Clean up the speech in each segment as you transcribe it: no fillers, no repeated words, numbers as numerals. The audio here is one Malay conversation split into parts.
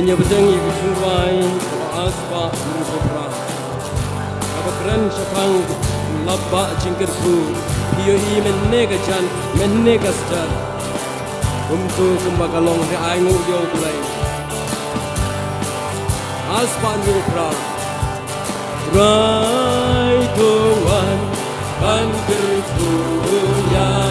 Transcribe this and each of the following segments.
Ngenya beteng ibu sungai aspa mukopra. Apa keren sapang labba cingkerku. Hiyo I menega chan menega star. Untuk kumbakalong he aingu yo tulay. Aspa mukopra. Rai tuan kan berkuyan.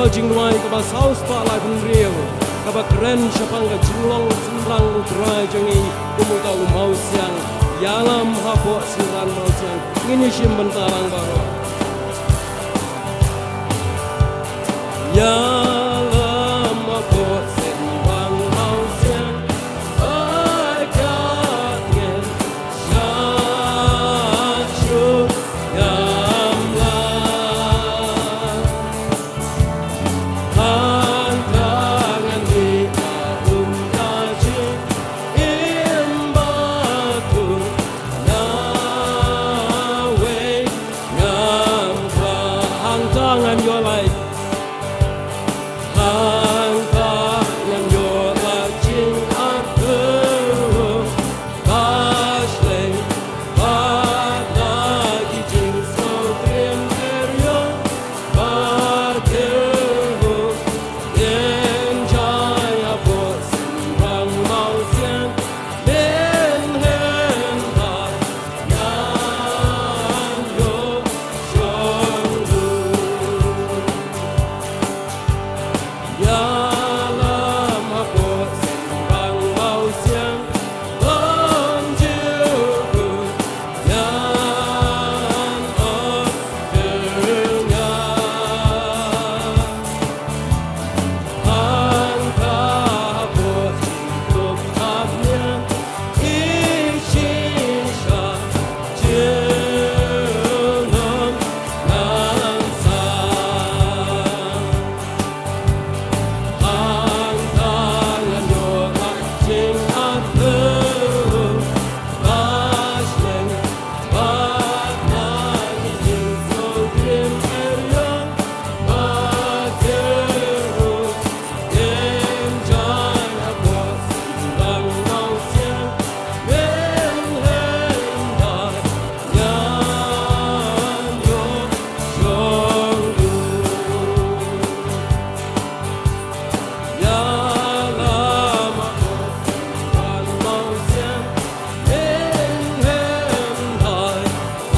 Jingwai kaba saus pa lai pun riau kaba keren syapang ka jinglong sembrang utrai jangi kumuta umau siang yalam hapo siran mau siang ngini sim bentarang baro yalam hapo simbang mau siang agaknya syasyu Nawe lai hang ta yang yo la ching a tu ba shle ba na ki ching so trim er yo ba te ho yen jai a bo sin rang mau xian bên hen ta yang yo chong du ya la ma bo sin rang mau xian bon chiu gu yan o tu nya hang ta bo sin tup thap nian i chi sha chiu nom nan sa hang ta yan yo la ching a tu ba shleng ba na ki ching so trim er yo ba te hu yen jai a bo sin bang mau xian bên hen ta yan yo chong du ya la ma bo sin bang mau xian bên hen ta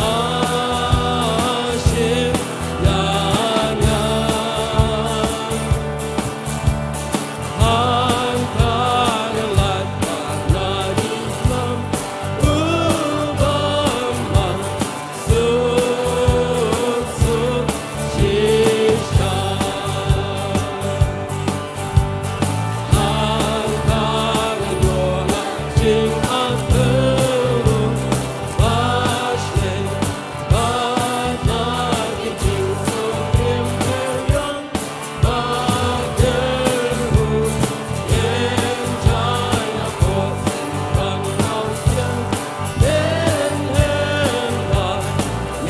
a xin ya nya hang ta yang lai pa na di lam u bam man su su chi sha hang ta yang yo la ching a tu ba shleng ba na ki ching so trim er yo ba te hu yen jai a bo sin rang mau xian bên hen ta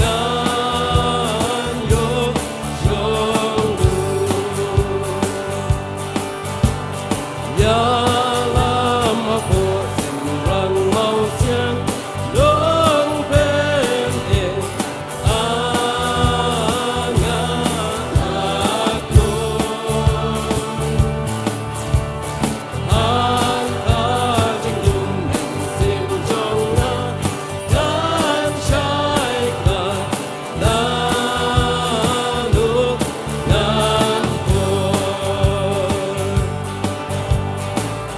yan yo chong du ya la ma bo sin rang mau xian long bên en a nga a tu hang ta ching dum men sim chong na dan chai ka na nu nan po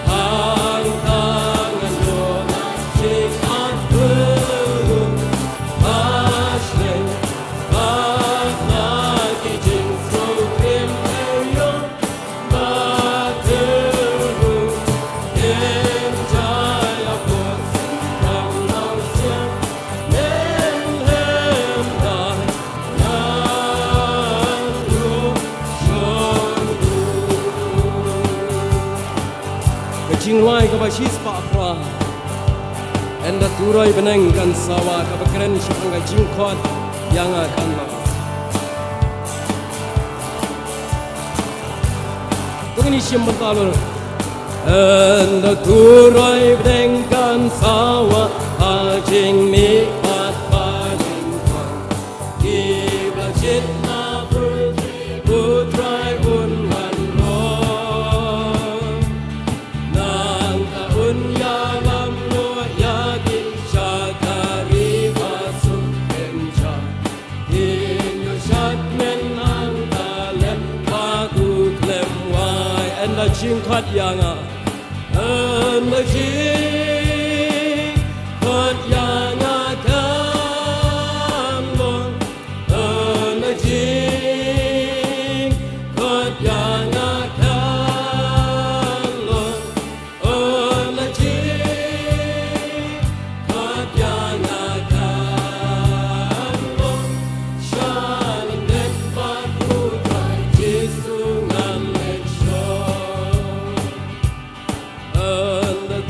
hang ta ngan yo la ching a tu ba shleng ba na ki ching so trim er yo ba te hu yen jai a bo sin rang mau xian bên hen ta yan yo chong du ka ching lai ka ba chis pa pra and the turai beneng kan sawa ka ba kren shang ga jing khot yang a kan ma tung ni sim ban ta lo and the turai beneng kan sawa a jing mi pat pa jing khot ki ba chit na pu trai un wan lo nang ta un ya lam lo ya ki cha ta ri va su ken cha in yo shat men ang ta lem pa ku klem wai and the ching khat yang a and the ching khat yang a kan lo and the ching khat yang a kan lo and the ching khat yang a kan lo shan net pa ku tai jesu ngan let show and the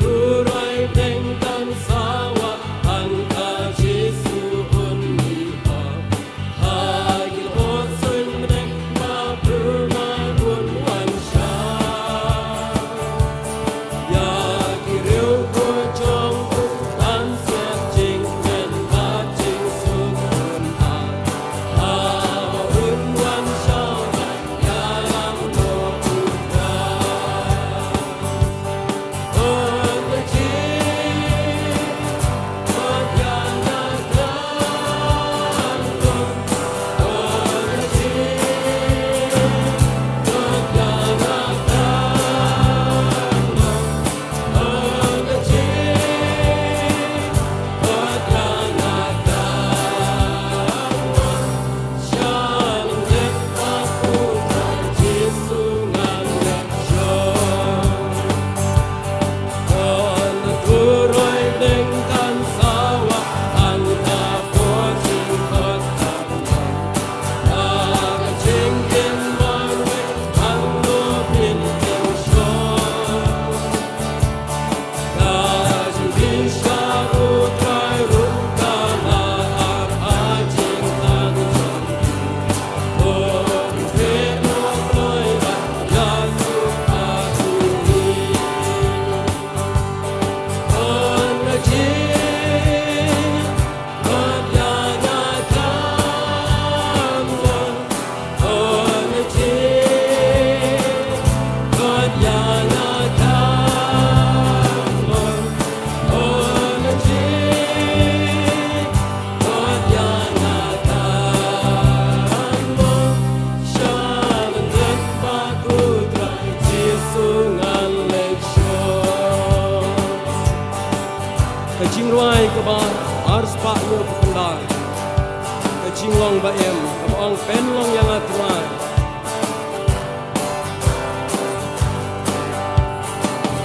jinglong ba em ang pen long yang atrai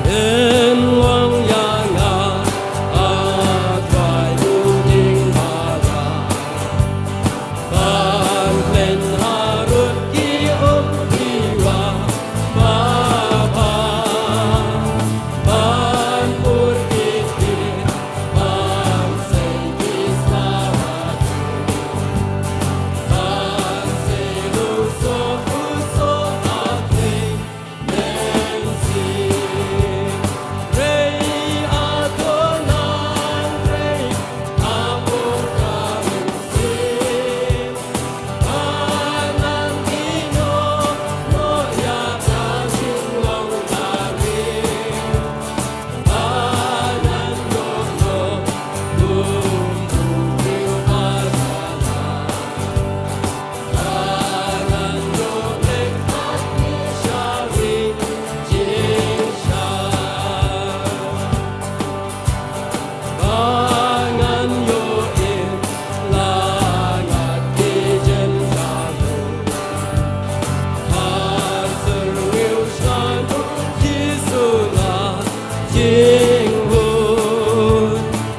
pen long yang atrai uning bada ban pen harut ki diwa ba ban pur dikit ban sei kisawat ban sei lu so ate mensi rei adonan rei amor kamensi anan ino no ya kasih long lari anan yo no tumbu riu pasana anan yo lekat syari jinsha Bangan yo in langat di jenjatu Hasil wiu shanu jisula jinghun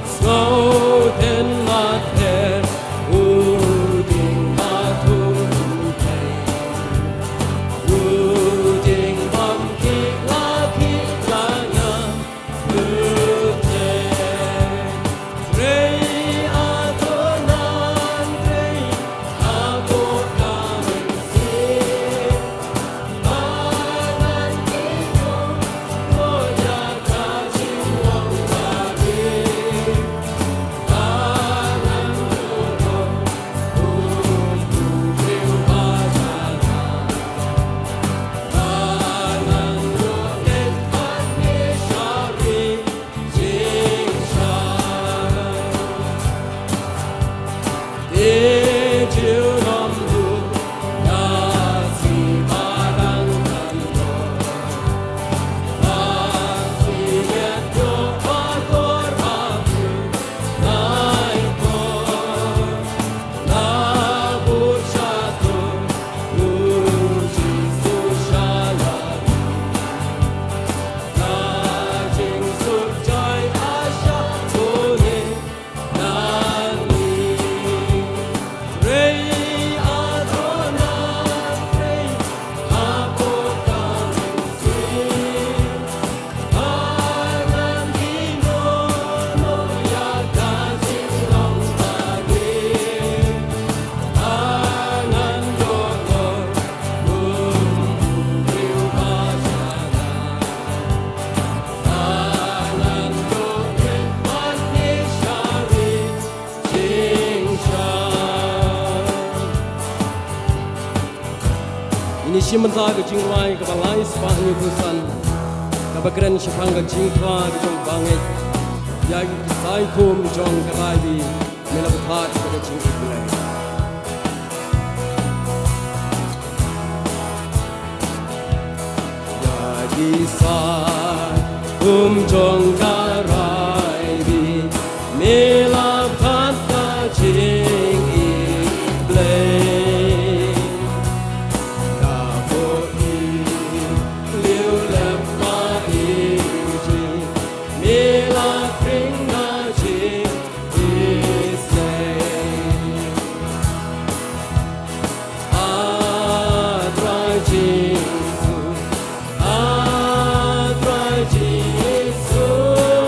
Snow ten mat ter uding matung tei Uding bam ki laki lana Ute Rei adonan rei amor kamensi Anan ino moya kasih long lari Anan yono tumbu riu pasana Anan yo lekat syari jinsha Dijiu nomdu nasi barang kanto Nasi nyeto pakor aku naikor Nabur satu uji sushalari Najing sukjai asya kuning nani Rei adonan rei amor kamensi Anan ino no ya kasih long lari Anan yono tumbu riu pasana Anan yo lekat syari jinsha Ini simenta ke jingwai ke balai sepahnya busan Kabakren syapang ke jingwa ke jong bangit Yagi kisai kum jong keraibi Mela bepat ke jingwa kulai Yagi sai kum jong keraibi Mela bepat ke jingwa kulai Jesus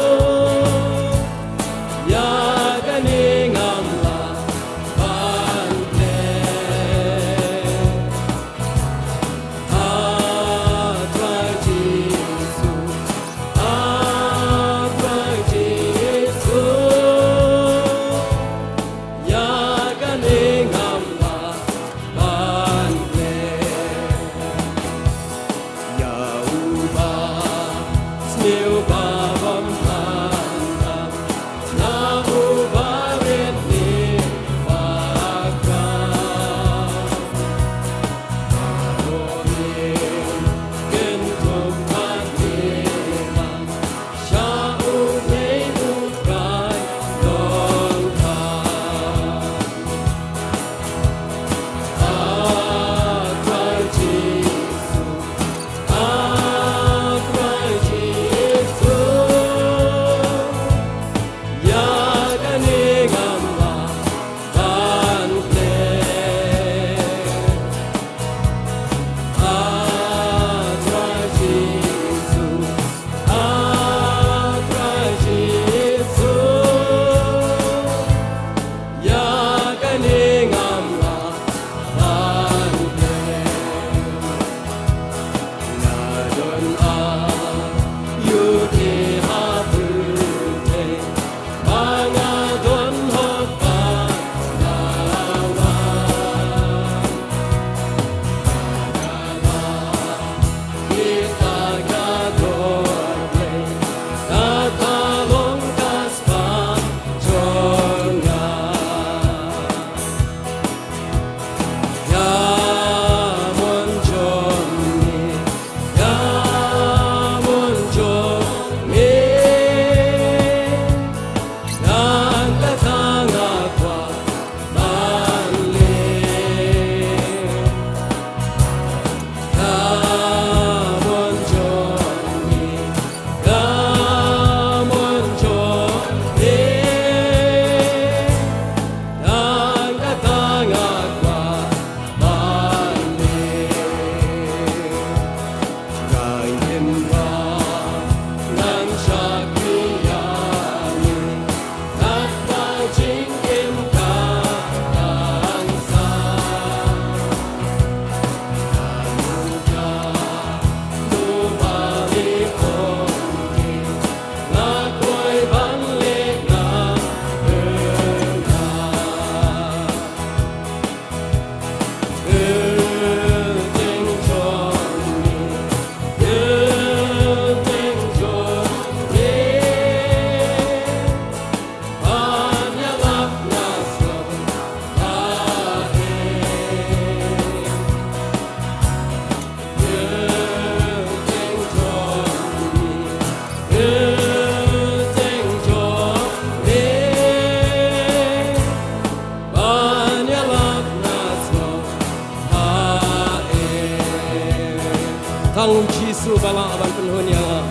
kang Jisu bala aban penhun yang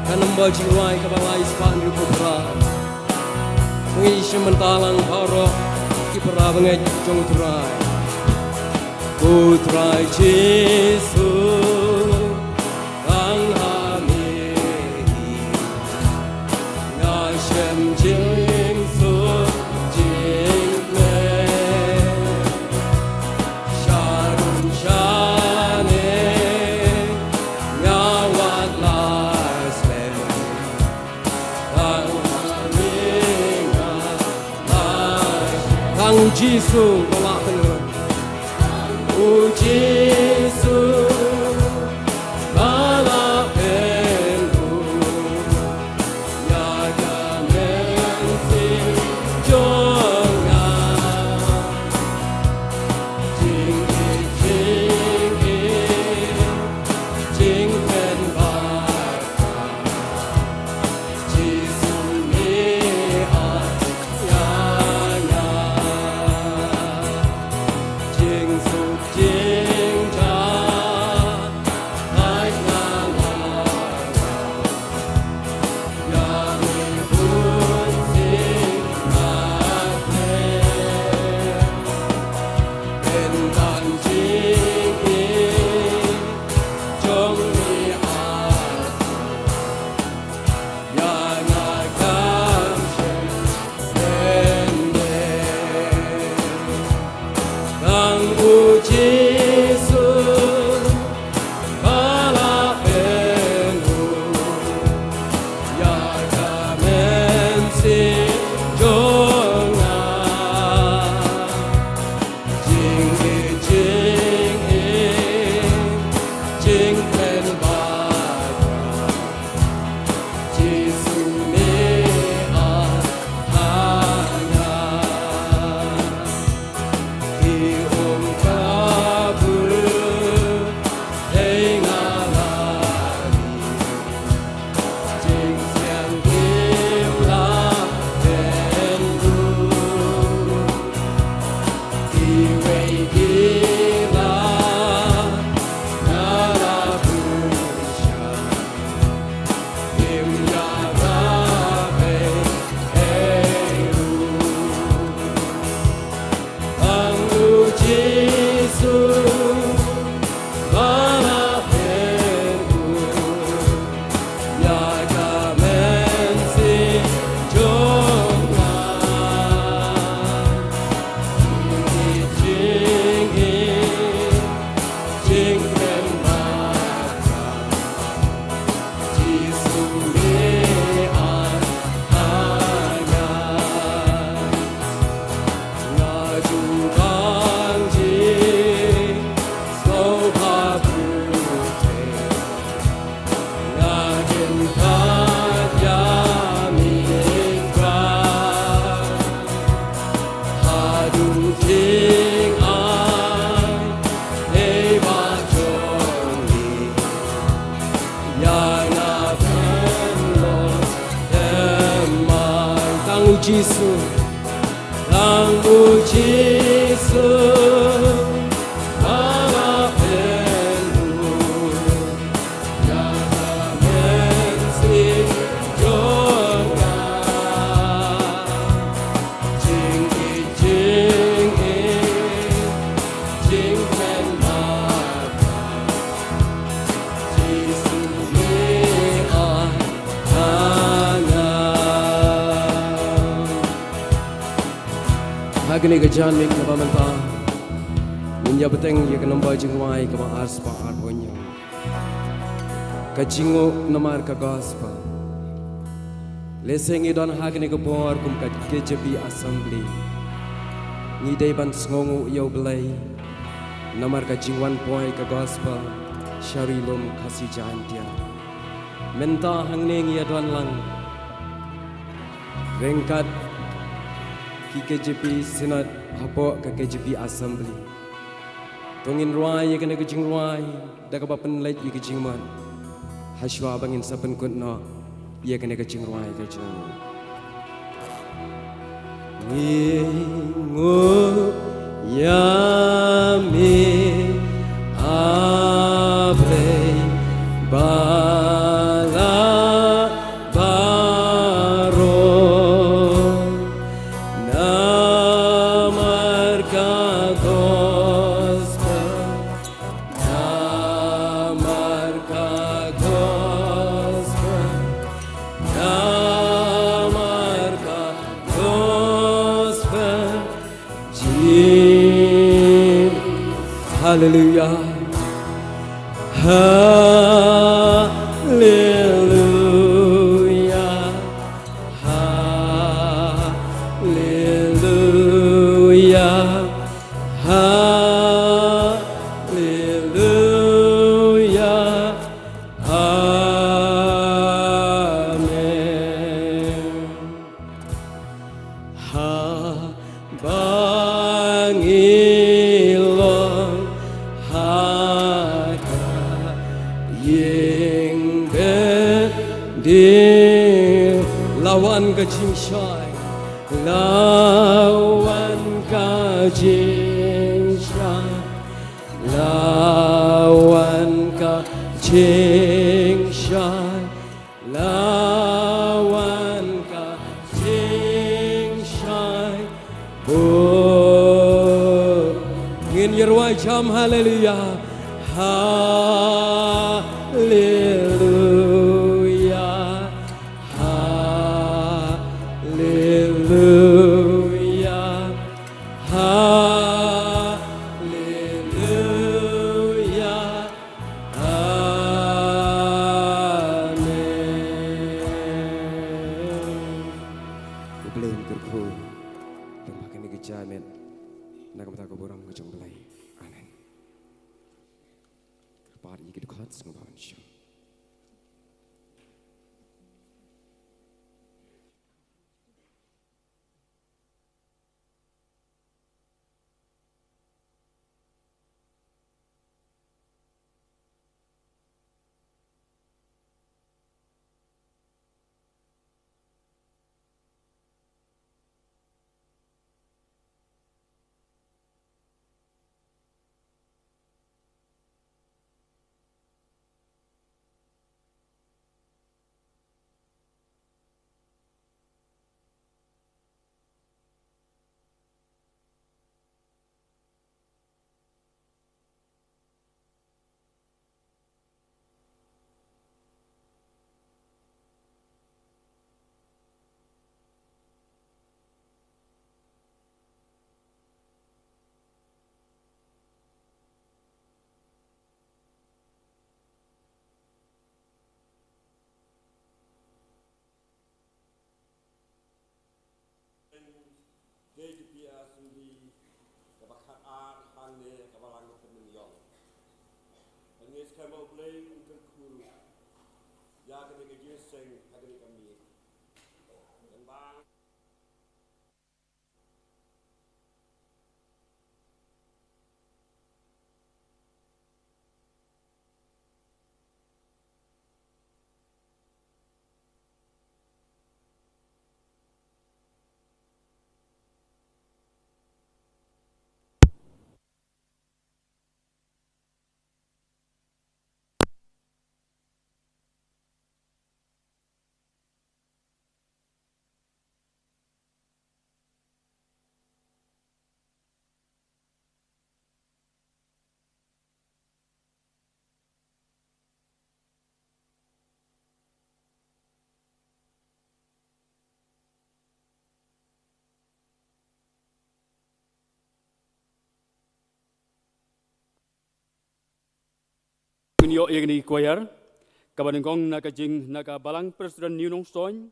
kanam baji ruai kabalai span di kubra mengisi mentalang paro kipra bengai jong turai putrai Jisu kang hami ngasem jing su jing me sharun shane ngawat las le kang hami kang Jisu bala penhun Jisu bala penhun yaga mensing jonga jing jing pen baka Jisu ni ayana jing su jing ja ai na la ya mi bun sing ma te pen dan jing jong mi a ya na kam shen pen de kang Jisu bala penhun yaga mensing jonga jing jing pen baka Jisu ni ahana Ki om kabul hengalari jing siang kim la tendu ki wei ki la nara busha kim ya ra be eru kang Jisu bala penhun yaga mensing jonga jing jing pen baka Jisu ni ahana ngaju banji soha pute ngagin kaya mingkra hadu ting ai heba joni yana penlo temai kang Jisu kang Jisu bala penhun yaga mensing jonga jing jing pen baka Jisu ni ahana Agni gajan mik na bamanta Ninya beteng ya kenamba jingwai kama arspa arbonya Kajingo namar ka gospel Leseng idon hagni gabor kum ka KJP assembly Ngidai ban sngongu yau belai Namar ka jingwan poi ka gospel Sharilum kasi jantia Menta hangneng ya don lang Rengkat ki KJP Senat hapo ka KJP assembly tongin ruai ya kena kejing ruai dak bapen lait ya kejing man haswa bangin saben kunno ya kena kejing ruai kejing Ningu yami abre Hallelujah. Hallelujah. Hallelujah. Hallelujah. Amen. Bangilong haka ying di lawan kejingsai, lawan kejingsai, lawan kejingsai, lawan kejingsai. Oh, ingin yerwajam haleluya, haleluya, haleluya, haleluya, amen. Kubelin kurku dan pakai ni kejamin, nak kata kuburam kejong belai, amen. Kepada ini kita kuat semua manusia. Kunyo yang choir, kabanengkong nakajing nakabalang Presbyterian New Nongstoin,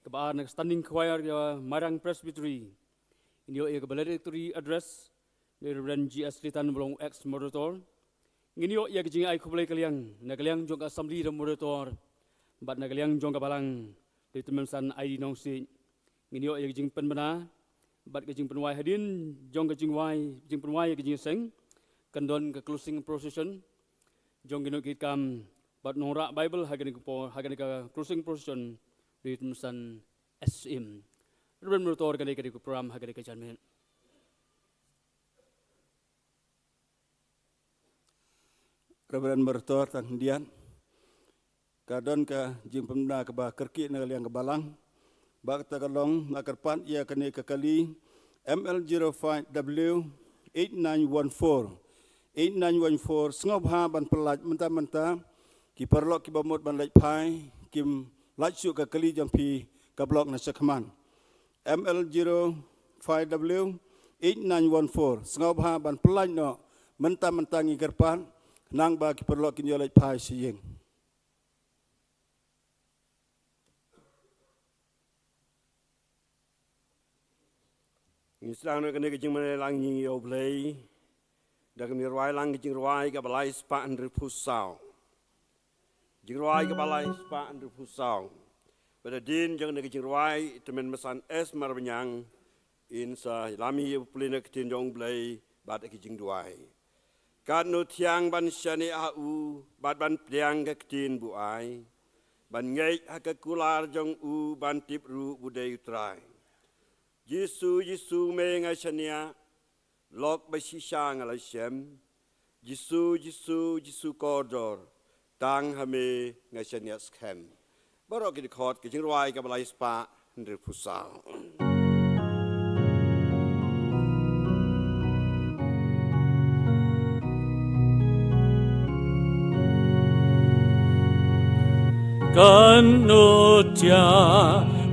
kabaan standing choir ya Marang Presbytery. Inyo yang valedictory address dari Reverend G.S. Litan belong ex moderator. Inyo yang kajing ay kublay kaliang jong assembly dan moderator, bat nagaliang jong kabalang dari temensan ID Nongsi. Inyo yang kajing penbena, bat kajing penwai hadin jong kajing penwai kajing seng, kandon ke closing procession. Jong ginok kam bat nora Bible hagani ka closing procession di temusan SM. Reverend Motor kani ku program hagani ka janmen. Reverend Motor tan dian kadon ka jing pemda ka ba kerki na liang balang ba ta kalong nakarpan ia kani ka kali ML05W 8914 8914 ngau ha ban pelaj menta ki perlok ki bamot ban laj pai kim laj su ka kali jam pi ka blok na sakman ML05W 8914 ngau ha ban pelaj no mentah ngingkerpan nang ba kiperlo kinjolai pai siyeng. Islang na kene kejing mana lang ying yo play, dah kami ruai lang kejing ruai ke balai spa under pusau, kejing ruai ke balai spa under pusau. Pada din jangan kejing ruai temen mesan es marbanyang, insa lami yo play nak kejing jong play bad kejing ruai. Kan no tiang ban shani au bad ban priang ke kejing buai, ban ngai hak kular jong ban tip ru budai utrai. Yesu me ngashania lok basisha ngalashem Yesu kodor tang hame ngashania skem barok di khot ke jingruai ka balai spa ndre pusau Kanutia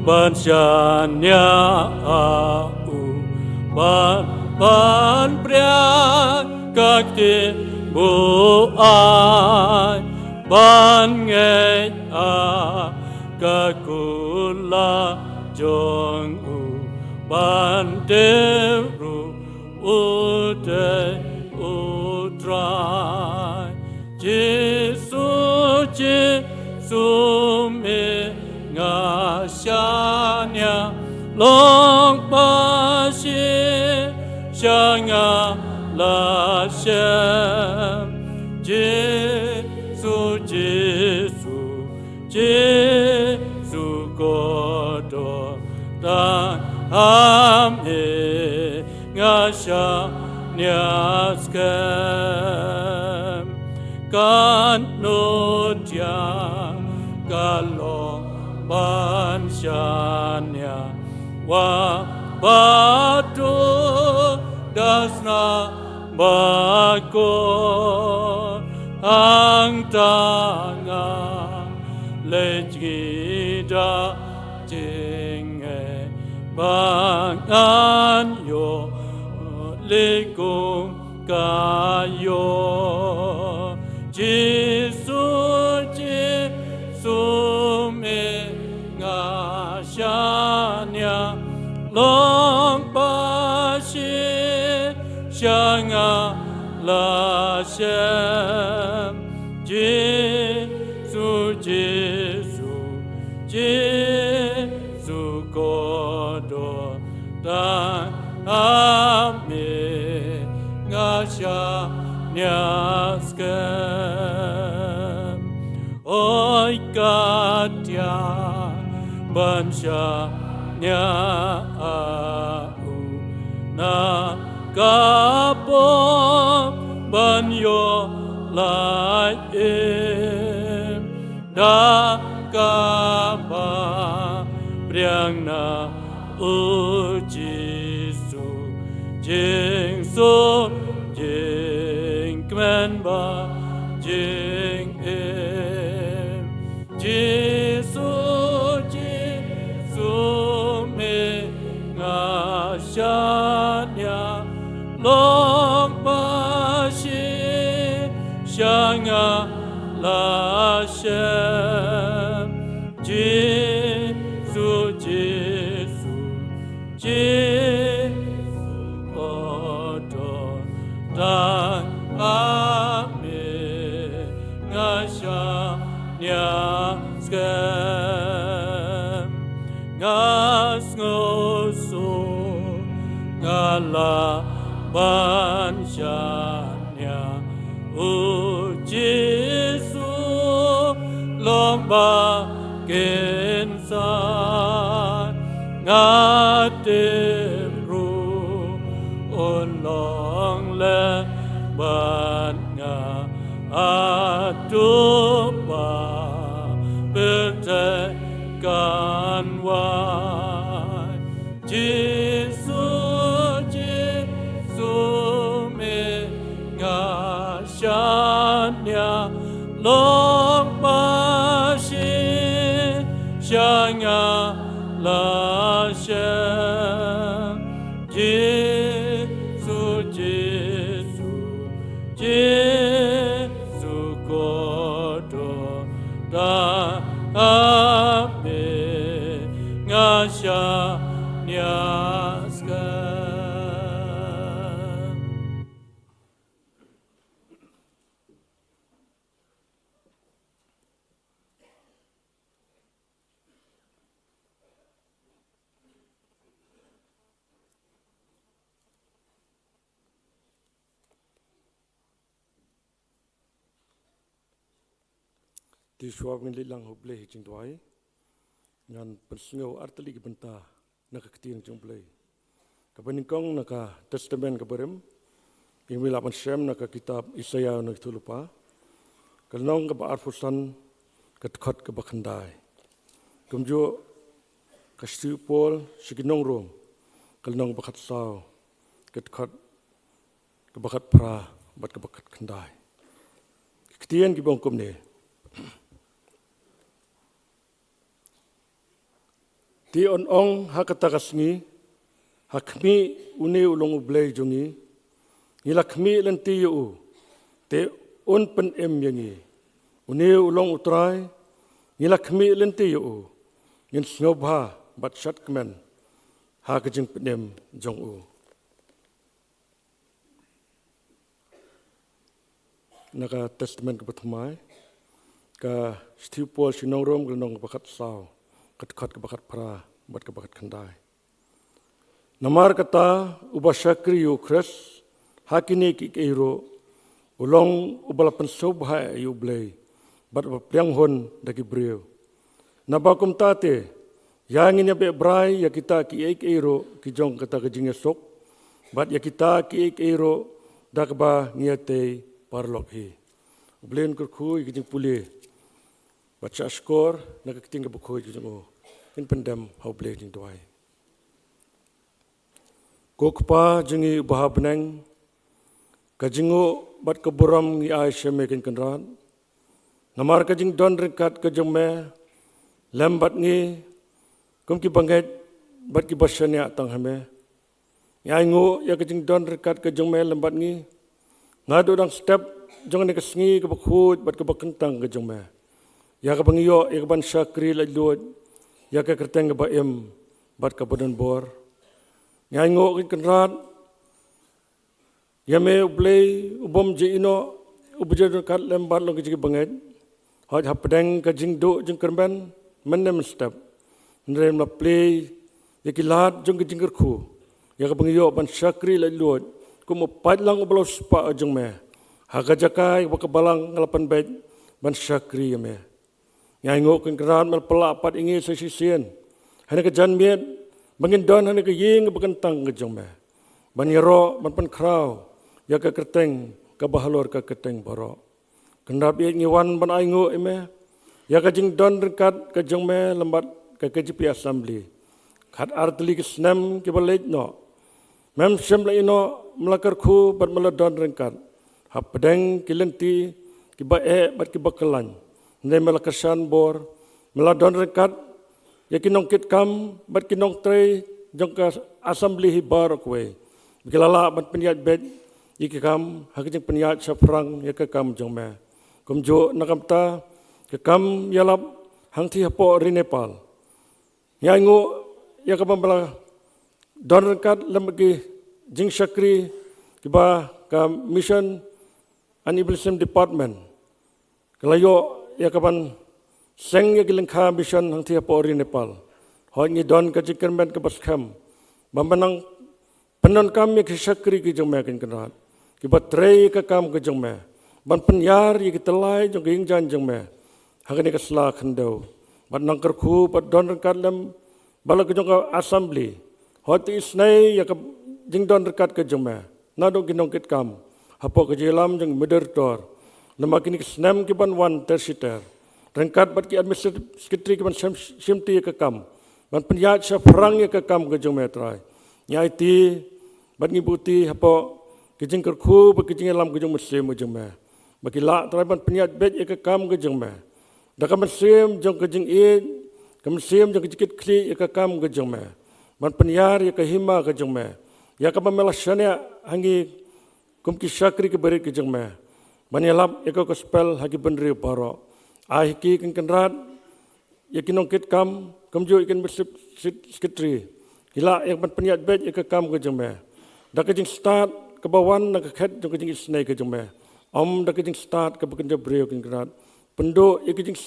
bansyanya au ban pria kakti buai ban ngai kakula jong u ban deru ude utrai Jesu me ngashanya long bashi shanga la shem Jesu kodo ta ame ngashanya skem kan notia kalong bansyanya wa batu dasna bako ang tanga lejida jinge bangan yo lekong kayo Jesu me ngashanya long bashi shanga la shem Jesu kodo ta ame ngashanya skem oi katia bansyanya au na kapo banyo lai da kapa priang na Jesu jing so jing kmen ba jing Jesu me ngashanya long bashi shanga la shem Jesu odor dan ame ngashanya skem ngas ngoso ngala bansyanya Jesu lomba kensan ngatim ru ulong le ban nga atupa bertekan wai Jesu me ngashanya long bashi shanga la shem Jesu Jesu kodo da abe ngasya nyaskan. Di suap ngin lilang hubleh jing tuai ngan persengau arteli benta nak ketin jing bleh kabaningkong naka testament kabarem ing wilapan sem naka kitab Isaya nak tulupa kalnong ka arfusan katkhot ka bakhandai kumjo kastupol siginong rom kalnong bakat saw katkhot ka bakat pra bat ka bakat khandai ketien ki bongkom ne Ti on hakatagasngi hakmi uni ulong ublay jungi ngilakmi lenti yu te un pen em yangi uni ulong utray ngilakmi lenti yu ngin snobha bat shat kmen hakajing penem jong u naka testament kebatmai ka stipol sinong rom gelnong bakat saw kat kebakat pra bat kebakat khandai namar kata ubashakri ukras hakini ki keiro ulong ubalapan sobha yu blay bat plyang hon dagi breu nabakum tate yangin ya be brai ya kita ki keiro ki jong kata kejing esok bat ya kita ki keiro dakba ngiate parlok hi blen kurku ki puli baca skor nak keting buku jeng in pendam hau bleh jing tuai kokpa jengi bahabneng kajingo bat keburam ngi ai sheme kin kanran namar kajing don rekat kajome lambat ngi kum ki banget bat ki basanya tang hame yai ngo ya kajing don rekat kajome lambat ngi ngadu dang step jong ne kasngi ke bakhut bat ke bakentang kajome ya ka bangiyo ya ka ban syakri lajud ya ka kerteng ke baem bat ka badan bor nyai ngo kin kenrat ya me ublei ubom je ino ubje kat lembat lo ke banget hoj hapdeng ka jingdo jing kerban menem step ndrem la play ya ki lat jong ke jingker khu ya ka bangiyo ban syakri lajud ku mo padlang ublo spa jong me haga jakai ba ka balang ngalapan bet ban syakri ya me nyai ngok kin keran mal pelapat ingi sesisien hana ke jan miet bangin don hana ke ying bekentang ke jong me ban yero ban pen kraw ya ke kerteng ke bahalor ke keteng baro kendap ye ngiwan ban ai ngok eme ya ke jing don rekat ke jong me lembat ke KJP assembly khat artli ke snam ke balej no mem sem la ino melakar khu bat meladon rekat hap pedeng kilenti ki ba bat ki bakalan ne melakasan bor meladon rekat ya kinong kit kam bat kinong tre jong ka assembly hi bar kwe bigilala bat penyat bet iki kam hakijing penyat saprang ya ka kam jong me kumjo nakamta ke kam yalap hangti hapo ri Nepal nyango ya ka pambala don rekat lembagi jing syakri kiba ka mission Aniblism department kelayo ya kapan seng ya kilengkha mission hang tia pori Nepal hoi ngi don ka jikermen ka baskam bambanang penon kam ya kisakri ki jong me kin kenat ki batrei ka kam ka jong me ban penyar ya kitelai jong ging jan jong me hagani ka sla khandau ban nangker khu bat don rekat lem bala ka jong ka assembly hoti snai ya ka jing don rekat ka jong me nado ginong kit kam hapo ka jelam jong moderator lemak ini kesnam ki ban wan tersiter rengkat bat ki administrative secretary ki ban simti ke kam ban penyat sa perang ke kam ke jong metrai nyai ti bat ngibuti hapo ki jing kerku ba ki jing lam ke jong muslim jong me bagi la trai ban penyat bet ke kam ke jong me da kam muslim jong ke jing id kam muslim jong ke jikit kli ke kam ke jong me ban penyar ke hima ke jong me ya ka ban melashania hangi kum ki syakri ke beri ke jengme banyalap eko gospel hagi benri baro ai ki kenrat yakin ongkit kam jo ikan bersip sekretari hila yang penpeniat bet eka kam ke jengme dak ke jeng start ke bawan nak ke khat jeng ke jeng isnai ke jengme dak ke jeng start ke bekerja beri kenrat pendo eka jeng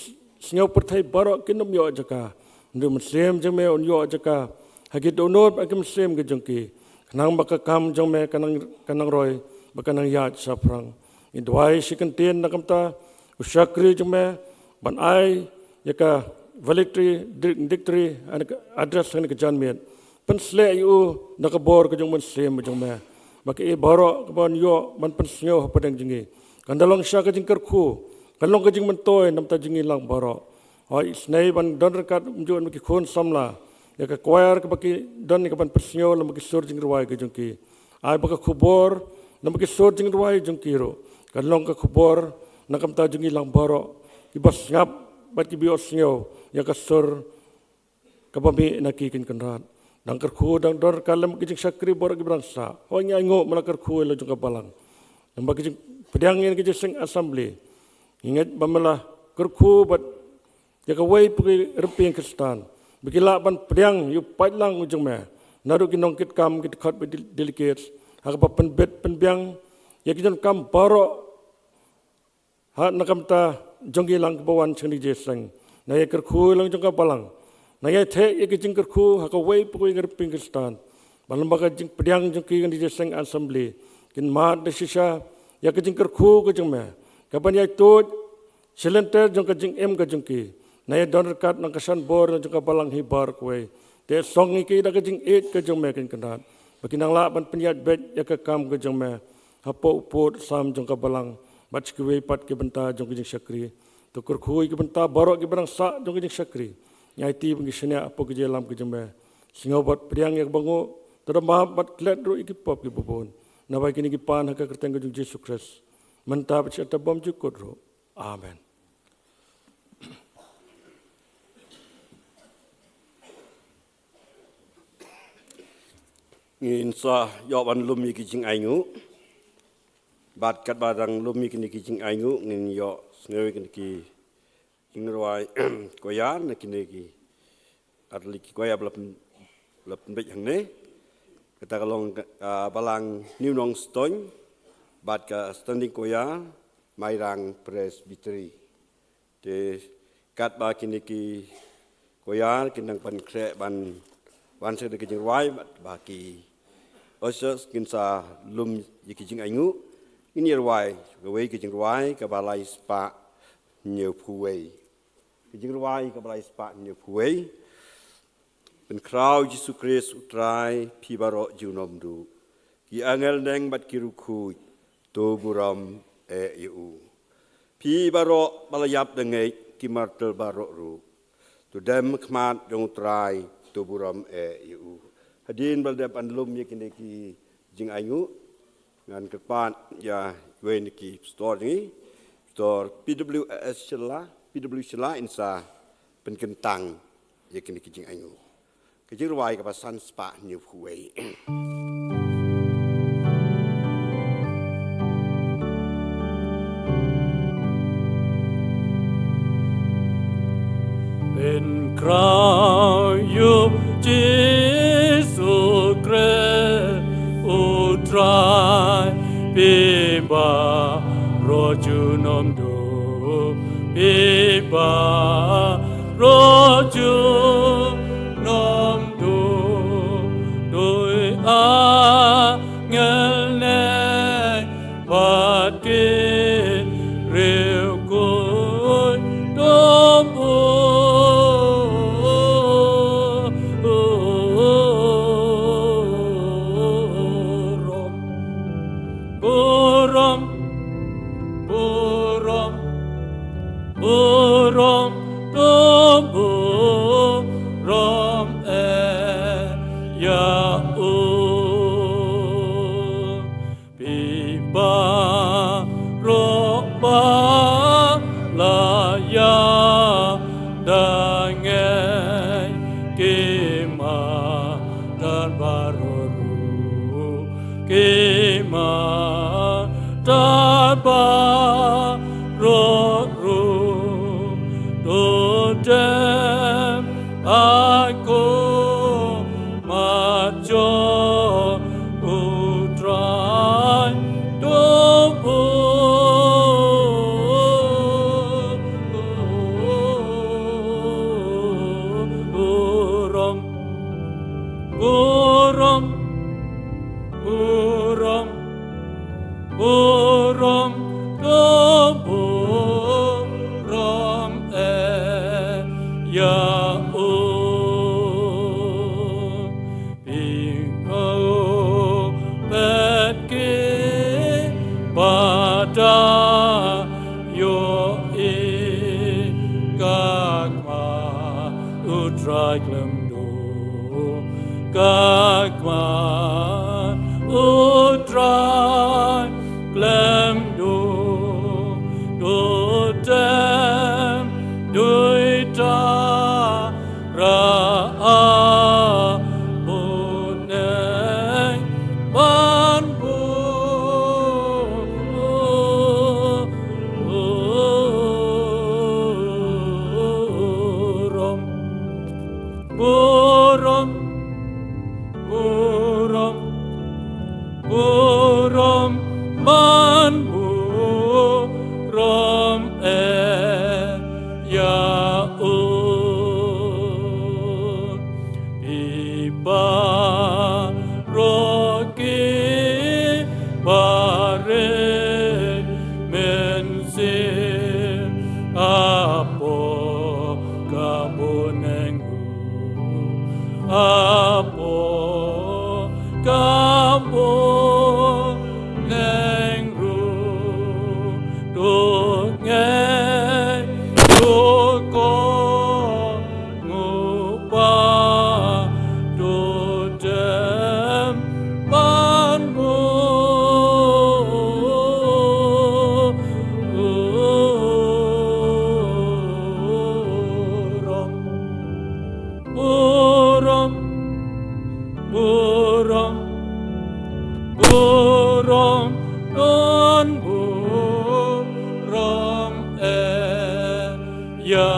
sengau pertai baro kinom yo jaka ndu muslim jengme on yo jaka hagi donot agam muslim ke jengki kanang baka kam jengme kanang roy baka nang yat saprang indwai sikentin nakamta usyakri jengme ban ai yaka voluntary dictory address kan ke janmiat pensle yu nakabor ke jeng muslim jengme baka e baro ban yo ban pensnyo padang jengi kandalong sya ke jeng kerku kalong ke jeng mentoy namta jengi lang baro oi snai ban don rekat mjon ki khon samla ya ka choir ke baki don ke ban persnyo lam ki sur jing ruai ke jungki ai baka khubor lam ki sur jing ruai jungki ro kalong ka khubor nakam ta jungi lang baro ki bas ngap bat ki bios snyo ya ka sur ka bami naki kin kanrat dang kerku dang dor kalam ki jing sakri bor ki brangsa ho nya ngo malakar khu lo jung ka balang lam baki jing pedang yen ki jing assembly ingat bamalah kerku bat ya kawai pergi reping Kristan. Begila ban pedang yu pailang ujung me. Naru kinong kit kam kit khat be delegates. Hak ba penbet penbiang ya kijon kam baro. Ha nakam ta jonggi lang bawan chengdi jeseng. Na ya kerku lang jong ka balang. Na ya the ya kijing kerku hak kawai pergi reping Kristan. Balam baga jing pedang jong ki di jeseng assembly. Kin mat de sisa ya kijing kerku kejong me. Kapan ya tut silenter jong kejing em kejong ki. Naya don rekat nang kesan bor nang juga balang hibar kue. Dia song iki dah kejing it kejong me kin kenat. Bagi nang la ban penyat bet ya ke kam kejong me. Hapo uput sam jong ka balang. Bat kue pat ke benta jong kejing syakri. Tukur kui ke benta barok ke barang sak jong kejing syakri. Nyai ti bagi senya apa ke jelam kejong me. Singau bat priang yak bango. Terima bat klet ru iki pop ke bubun. Nabai kini ki pan haka kerteng kejong Yesus Kristus. Mentap cerita bom jukut ru. Amen. Insya yawan lumi kijing aingu, bat kat barang lumi kini kijing aingu, ngin yo sengawi kini ki jingruai koyan kini ki adli ki koya belap bet yang ne, kita kalong balang New Nong Stone, bat ka standing koya mairang presbytery, de kat ba kini ki koya kinang pan krek ban sedek kijing ruai baki osos kinsa lum yikijing aingu ini ruai gawe kijing ruai ka balai spa new puwei kijing ruai ka balai spa new puwei ben krau Yesus Kristus utrai pi baro junom du ki angel neng bat kiruku to buram eu pi baro balayap dengai ki martel baro ru to dem khmat jong utrai to buram eu hadin baldap anlum yakin ki jing ayu ngan kepan ya wen ki store ni store PWS Shela insa penkentang yakin ki jing ayu ki ruai ka pasan spa new huwei in crau Jesu Christ utrai bimba roju nomdu bimba roju nomdu doi angel ne pati riukun dombu Kema Taba Ro Dodem Aku Majo Utrai Dobu Burung Burung Burung Burung Burung Ya Bingau Petki Pada Yo Gagma Utrai Glemdo Gagma Utrai Glemdo Dodem Duita Ra'a Buneng Banbu Burung Burung Burung Burung Banbu Rom Ya Iba Roki Bare Mensir Apo Kabunengu Apo Kabunengu Dongeng Doko Ngubah Dodem Banmu Burung Burung Burung Don Burung Ya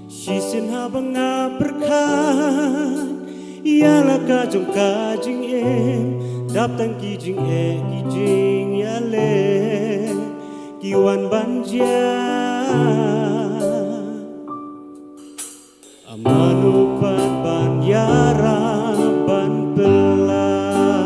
Sisin habang nga berkat Ialah kajong kajing Daptang kijing kijing yale Kiwan banja Amanupan ban yara ban pelai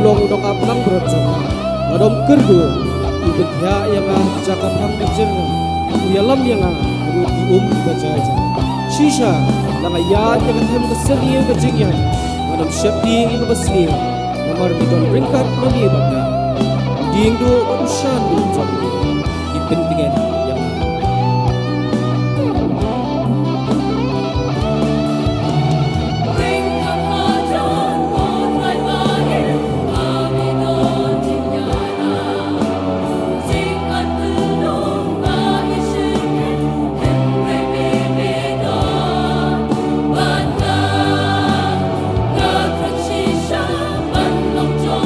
long dok ap lang berjong ngadom kerdu ibet ya yang cakap hang kecil uyalam yang ru di baca aja shisha lang ya yang hem kesenian kecingnya ngadom syaping ing besniya nomor bidon ringkat mani bagda ding do manusia do jong ipentingan yang Hãy subscribe cho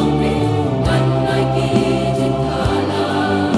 kênh Ghiền Mì Gõ để không bỏ lỡ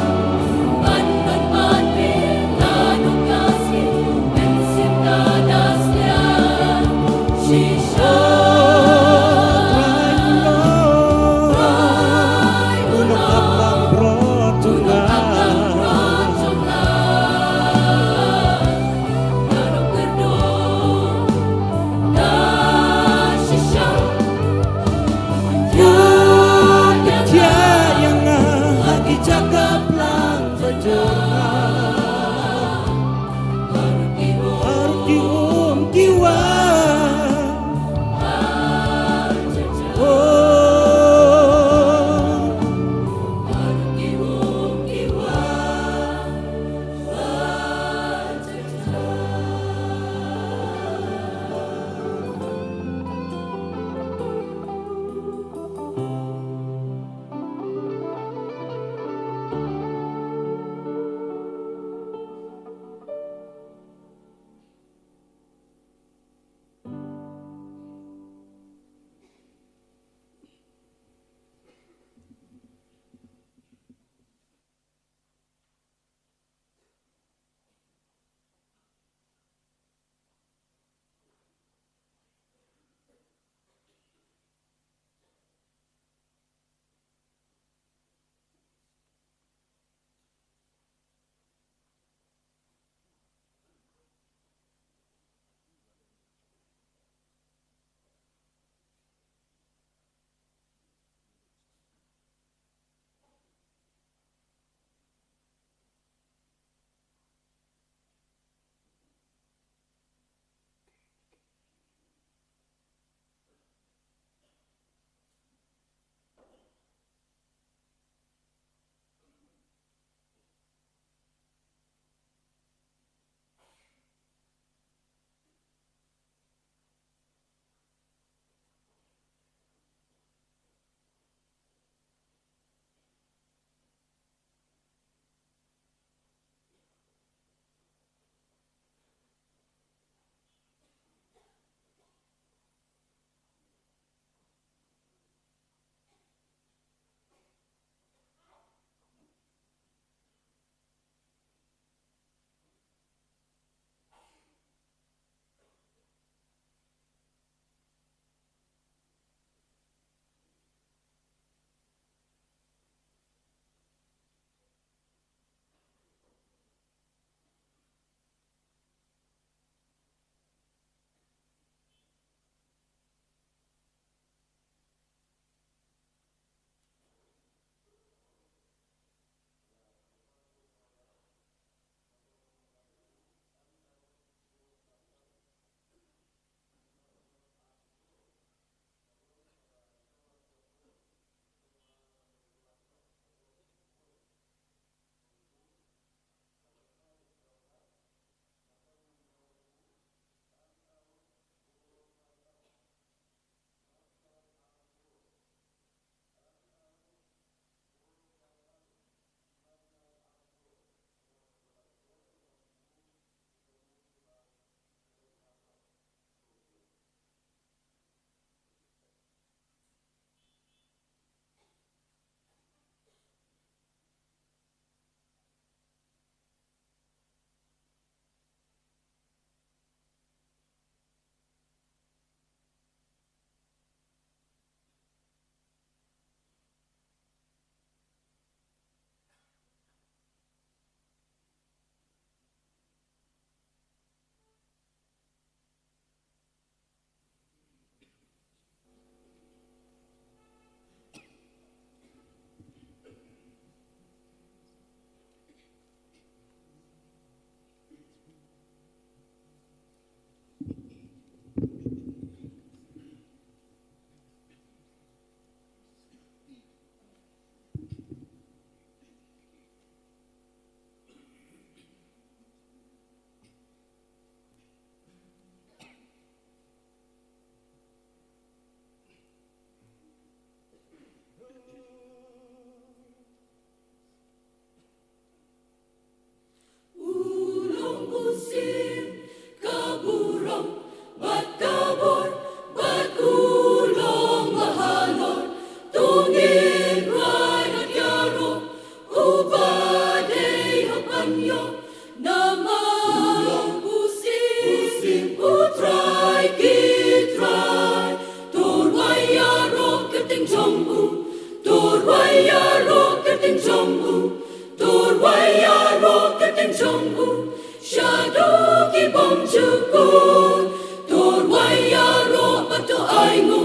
bom jukun tor waya ro batu aingu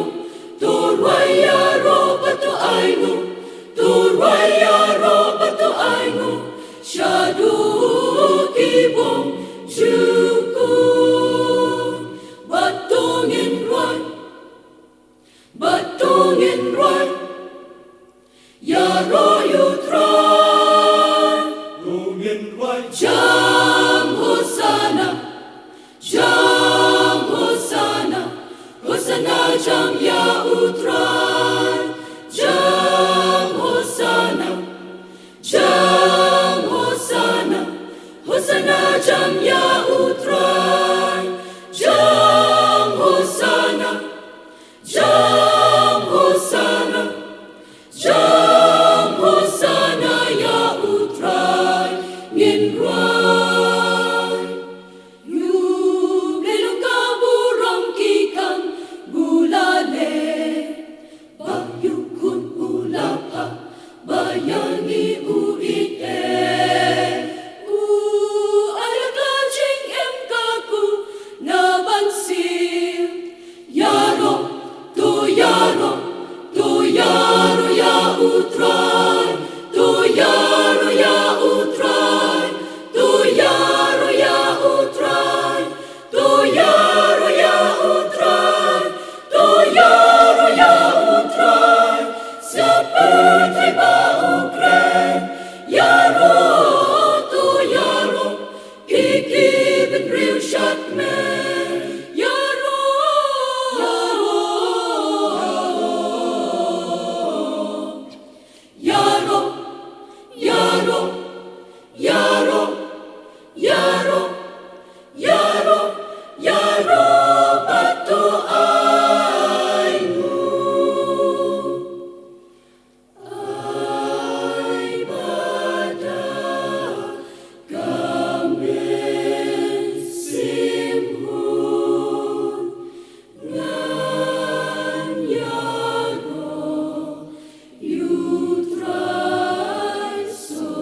tor waya ro batu aingu tor waya ro batu aingu shadu ki bom jukun batongin roi ya ro yu try tongin roi jam hosana hosana jam ya utrai jam hosana hosana jam ya utrai jam hosana ya utrai ngin ruai yu lelu kaburong kikang gulale bayukun ulapa bayangi uit ayat lajing em kaku nabansim yaro ya utrai to yaro ya utrai to yaro ya utrai to yaro ya utrai to yaro ya utrai seperti bau kren yaro to yaro iki ben real shot man yaro batu aingu ai bada kamen simhun ngan yaro you try so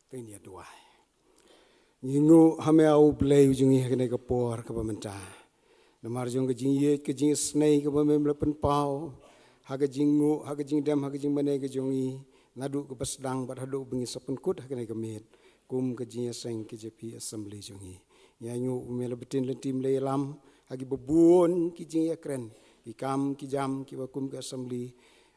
Tanya dua. Yingu hame au play ujungi hakene kapor ka pamenta. Namar jong kajing ye kajing snake ka pamem lepen pau. Haga jingu haga jing dam haga jing mane ka jongi ngadu ka pasdang bat hadu bengi sapen kut hakene kamit. Kum kajing seng KJP assembly jongi. Nyanyu umela betin lentim le lam hagi bebuon kijing ya kren. Ki kam ki jam ki wakum ka assembly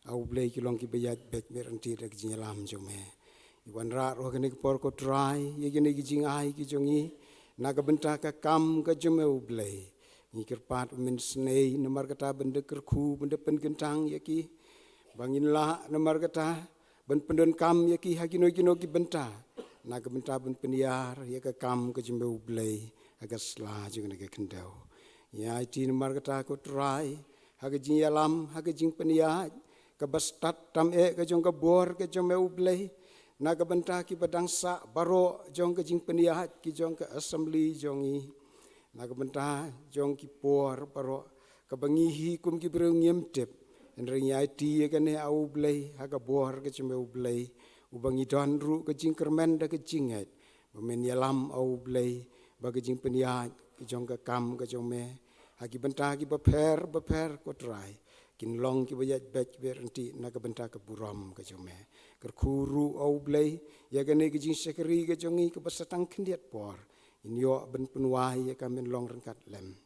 au play ki long ki bayat bek beranti dak jing lam jome. Iwan rat roh kene por ko try ye kene ki jing ai ki jongi naga benta ka kam ka jome u play. Ni kerpat min snei namar kata benda kerku benda pen gentang ya ki bangin la namar kata ben pendon kam ya ki hagino gino ki benta naga benta ben peniar ya ka kam ka jome u play aga sla jeng ke kendau ya ti namar kata ko try haga jing yalam haga jing peniar ka bastat tam ka jong ka bor ka jome u play naga benta ki badang sa baro jong ka jing peniat ki jong ka assembly jongi naga benta jong ki por baro ka bangihi kum ki breu ngemtep enring ti ka ne au blai haga bor ka chime u blai u bangi don ru ka jing kermen da ka jinget bamen yalam au blai ba ka jing peniat ki jong ka kam ka jong me hagi benta ki baper ko try kin long ki bayat bek berenti naga benta ka buram ka jong me kerkuru au blai ya gane ki jing sekeri ka jongi ka basatang kendiat por in yo ben penwai ya kamen long rengkat lem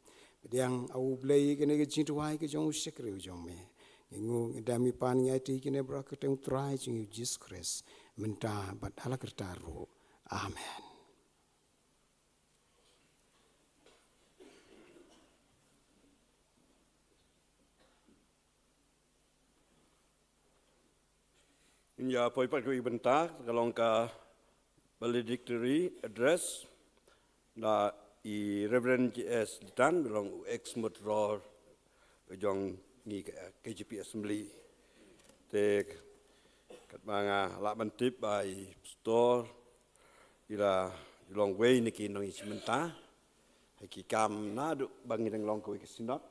bediang au blai gane ki jing tuai ka jong sekeri jong me ngu dami pan ngati kine bra ka teng try jing Jesus Christ menta bat hala kertaru amen. Ya, poipat ko ibentar kalong ka valedictory address na i Reverend JS Ditan belong ex motor jong ni KJP assembly te kat manga la bantip by store ila long way ni ki nong isimenta haki kam na du bangi nang long ko isinot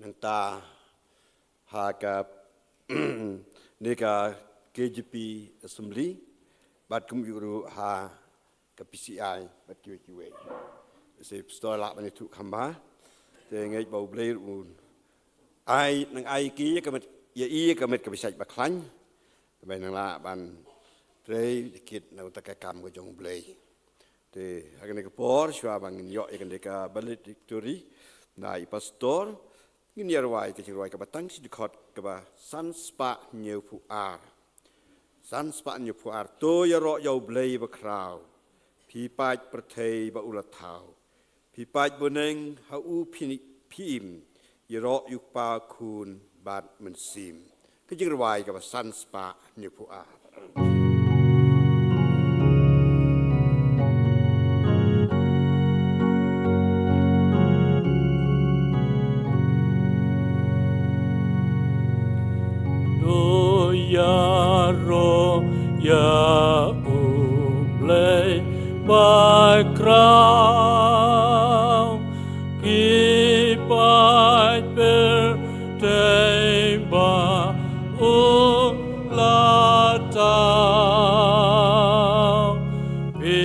nang ta ha ka neka KJP assembly bat kum yuru ha ka PCI bat kiwe se store la bani tu khamba te ngai bau blai un ai nang ai ki ka met ya i ka met ka bisai ba khlan bai nang la ban trei kit na ta ka kam ko jong blai te ha ka por shwa bang yo e ka valedictory na i pastor Ini arwai ke cirwai ke batang si dikot ke ba sanspa nyeu puar. Sanspa nyeu puar to ya ro yau blei ba krau. Pi paj pertei ba ulatau. Pi paj boneng ha u pim ya ro yuk pa kun bat mensim. Ke cirwai ke ba sanspa nyeu puar. Ya ro ya ublay by crown ki by per temba ulata pi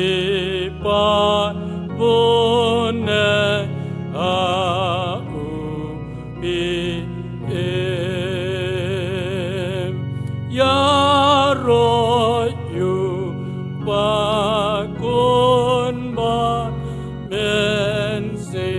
by bone Ya ro yu ba kun ba men se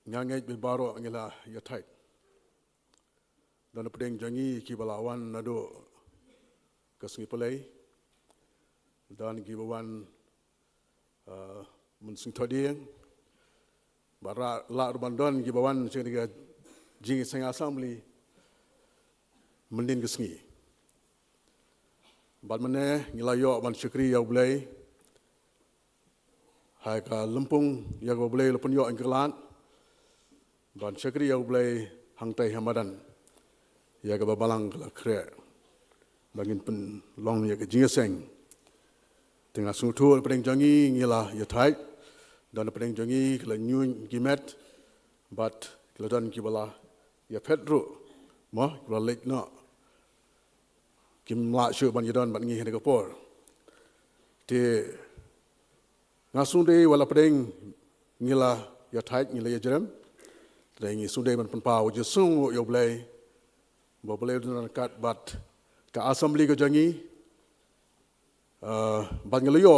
Nyangai bibaro ngila yatai. Dan pedeng jangi ki balawan nado kasngi pelai. Dan ki bawan munsing todieng. Bara la rubandon ki bawan sing jingi sing assembly mendin kasngi. Bad mane ngila yo ban syukri ya bulai. Hai ka lempung ya bulai lepun yo angkelan. Ban syakri yang boleh hangtai hamadan ya ke balang ke kre bangin pen long ya ke jingeseng tengah sungtu pedeng jangi ngila ya thai dan pedeng jangi kala nyun gimet but kala dan kibala ya petro mo kala lek no kim la shu ban yadon ban ngi hene ko por te ngasunde wala pedeng ngila ya thai ngila ya jerem tengi sunde ban pen pau je sung yo blai bo blai dan kat but ka assembly ko jangi ban ngeliyo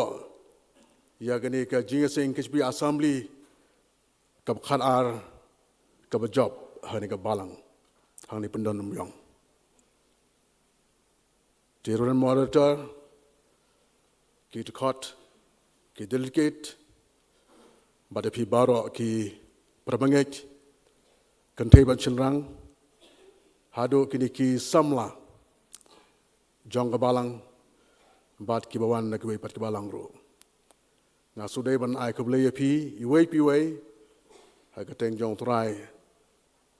ya gani ka jingeseng kishbi assembly ka khan ar ka job hani ka balang hani pendon myong Teruran moderator ki to court ki delegate bada pi baro ki prabangek kantei ban chenrang hado kini ki samla jong ka balang bat ki bawan na ki pat ki balang ro na sudai ban ai ko ble pi iwei pi wei ha ka teng jong trai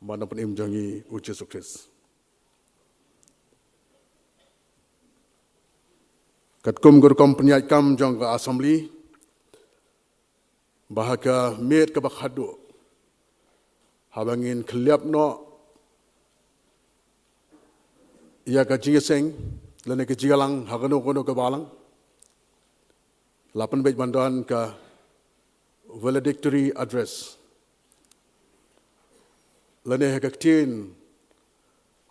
man pan im jongi uche sukses kat kum gur kompanyat kam jong ka assembly bahaka met ka bakhado habangin khliap no ya ka jingeseng lene ke jigalang hagano kono ke balang lapan bej bandan ka valedictory address lene hekaktin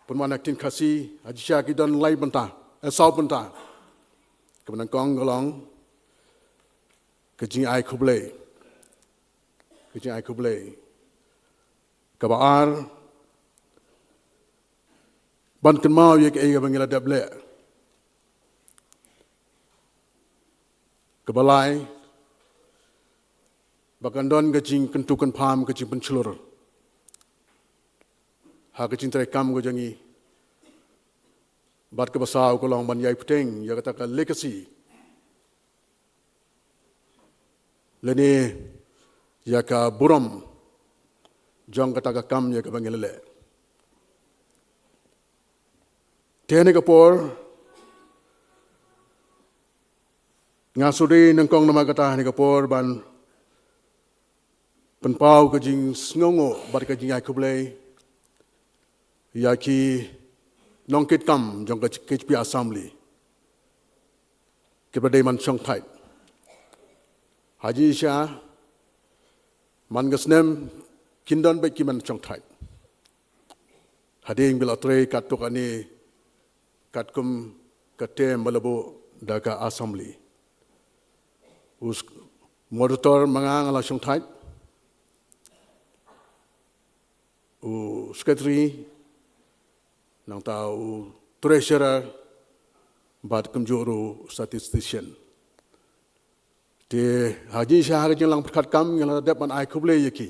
punman aktin khasi ajisha ki don lai banta sau banta kemenang kong golong ke jing ai kuble ka baar ban kan mau ye ke bangila dable kebalai bakan don ke jing kentukan pam ke jing penclur ha ke jing trai kam go jangi bat ke basau ko long ban yai puteng ya kata ka legacy lene ya ka buram jong kata ka kam ya ka bangilele tene ka por ngasudi nangkong nama kata ni ka por ban penpau ka jing sngongo bat ka jing ai kublai ya ki nongkit kam jong ka KHP assembly ke badai man chong thai haji sha man gasnem kindon be ki man chong thai hading bil atre kat to ani kat kum katem balabo daga assembly us moderator mangang ala chong thai u secretary nang tau treasurer bat kumjuru statistician te haji shah ke lang phat kam ngala dep man ai khuble yeki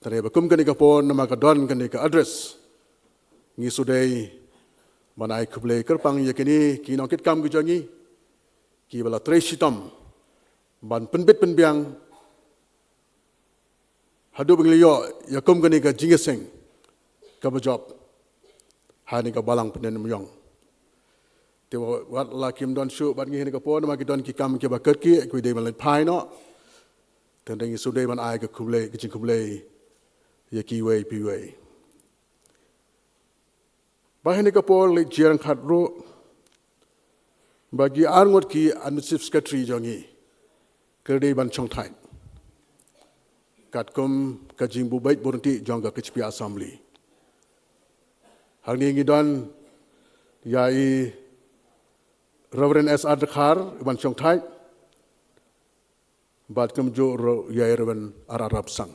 tare ba kum kani ka pon nama ka don kani ka address ngi sudai man ai khuble kerpang yekini ki nong kit kam gu jangi ki bala treshitam ban penbit penbiang hadu bengliyo ya kum kani ka jingeseng ka job hani ka balang penen myong te wat la kim don shu bat ngi ni ka pon ma ki don ki kam ki ba ket ki ku de man lai phai no ten ding su de man ai ka khuble ki jing khuble ye ki wei pi wei ba ni ka pol le jiang khat ro ba gi ar ngot ki administrative secretary jongi ke de ban chong thai kat kum ka jing bu bait bonti jong ka KHP assembly Hari ini don yai Reverend S.R. Dakhar ban chong thai bat kam jo yai Reverend Arab sang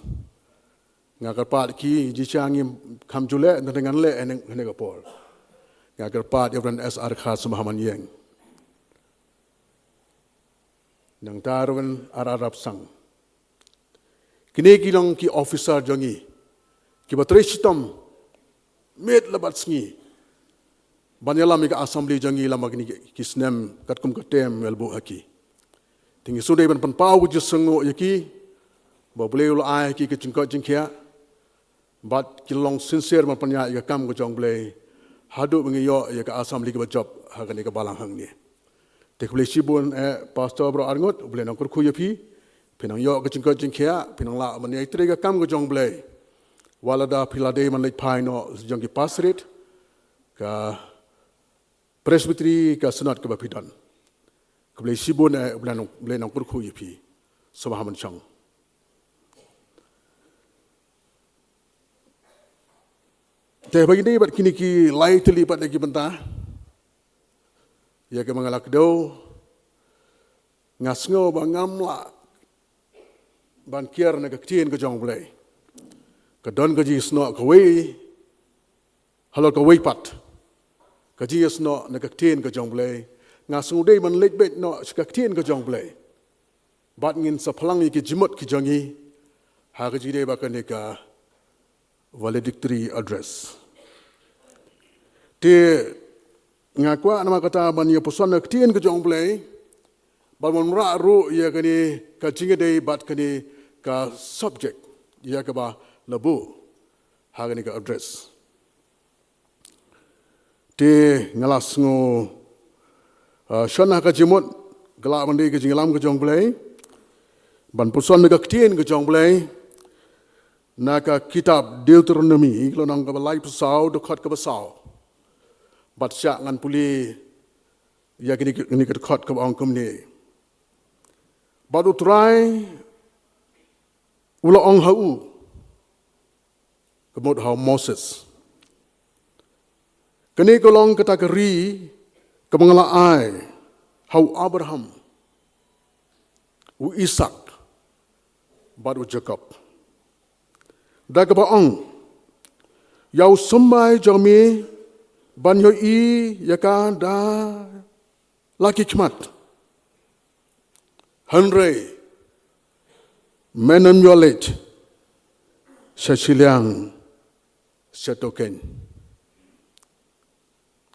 ngagar pat ki ji changi kham jule dengan le ene ka por ngagar pat Reverend S.R. Dakhar semahaman yeng nang ta Reverend Arab sang kini kilong ki officer jongi ki batri sitam met labat sngi banyalam ika assembly jangi lamagni kisnem katkum katem melbu haki tingi sudai ban panpau ju sengo yaki ba boleh ul ai ki kecingko jingkia but kilong sincere man panya ya kam ko jong ble hadu mengiyo ya ka asam li ka job ha ka ni ka balang hang ni te kule sibun pastor bro arngot ble nang kur khu ya phi pinang yo ka jing khia pinang la man ai tre ka kam ko jong ble wala da pilade man lek pai no jong ki pasrit ka presbytery ka sunat ka bapidan kule sibun ble nang kur khu ya phi sabahaman chang te bagi ni bat kini ki lai terlibat lagi bentah ya ke mangalak do ngasngo bangamla ban kier na ka tien ka jong blai ka don ka ji sno ka wei halo ka wei pat ka ji sno na ka tien ka jong blai ngasngo dei man lek bet no ka tien ka jong blai bat ngin sa phalang ki jimot ki jongi ha ka ji dei ba ka ne ka valedictory address. Te ngakwa nama kata bani pusan nak tien ke jong blai ban monra ru ya kani ka jinge dei bat kani ka subject ya ka ba labu ha kani ka address. Te ngalas ngo shona ka jimot gala mandi ke jingelam ke jong blai ban pusan nak tien ke jong blai naka kitab Deuteronomy lo nang ka balai pasau dekat ka pasau bat syak ngan puli ya kini ka dekat ka angkum ni badu try ula ong hau kemod hau Moses kini kolong kategori kemengalai hau Abraham u Ishak badu Jacob Dagabaong yau sumbai jami banyo I yaka da laki kmat Henry menem yolet sesiliang setoken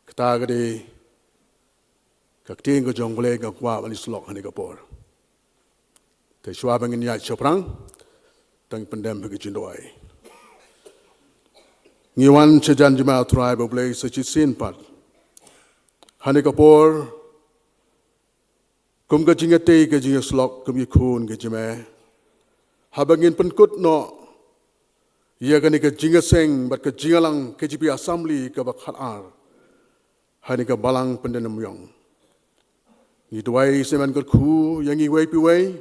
katagade kakting ko jongle ga kwa bani slok hani kapor te shwa bangin ya choprang tang pendem bagi jindoi Ngiwan sejan jemaah tribe boleh secit pat. Hani kapor kum ka jingate ka jinga slok kum yikun ka jemaah. Habangin penkut no ia kani ka jinga seng bat ka jingalang KGP assembly ka bakhat ar. Hani ka balang pendenam yong. Ngiduai seman kot khu yang iwai piwai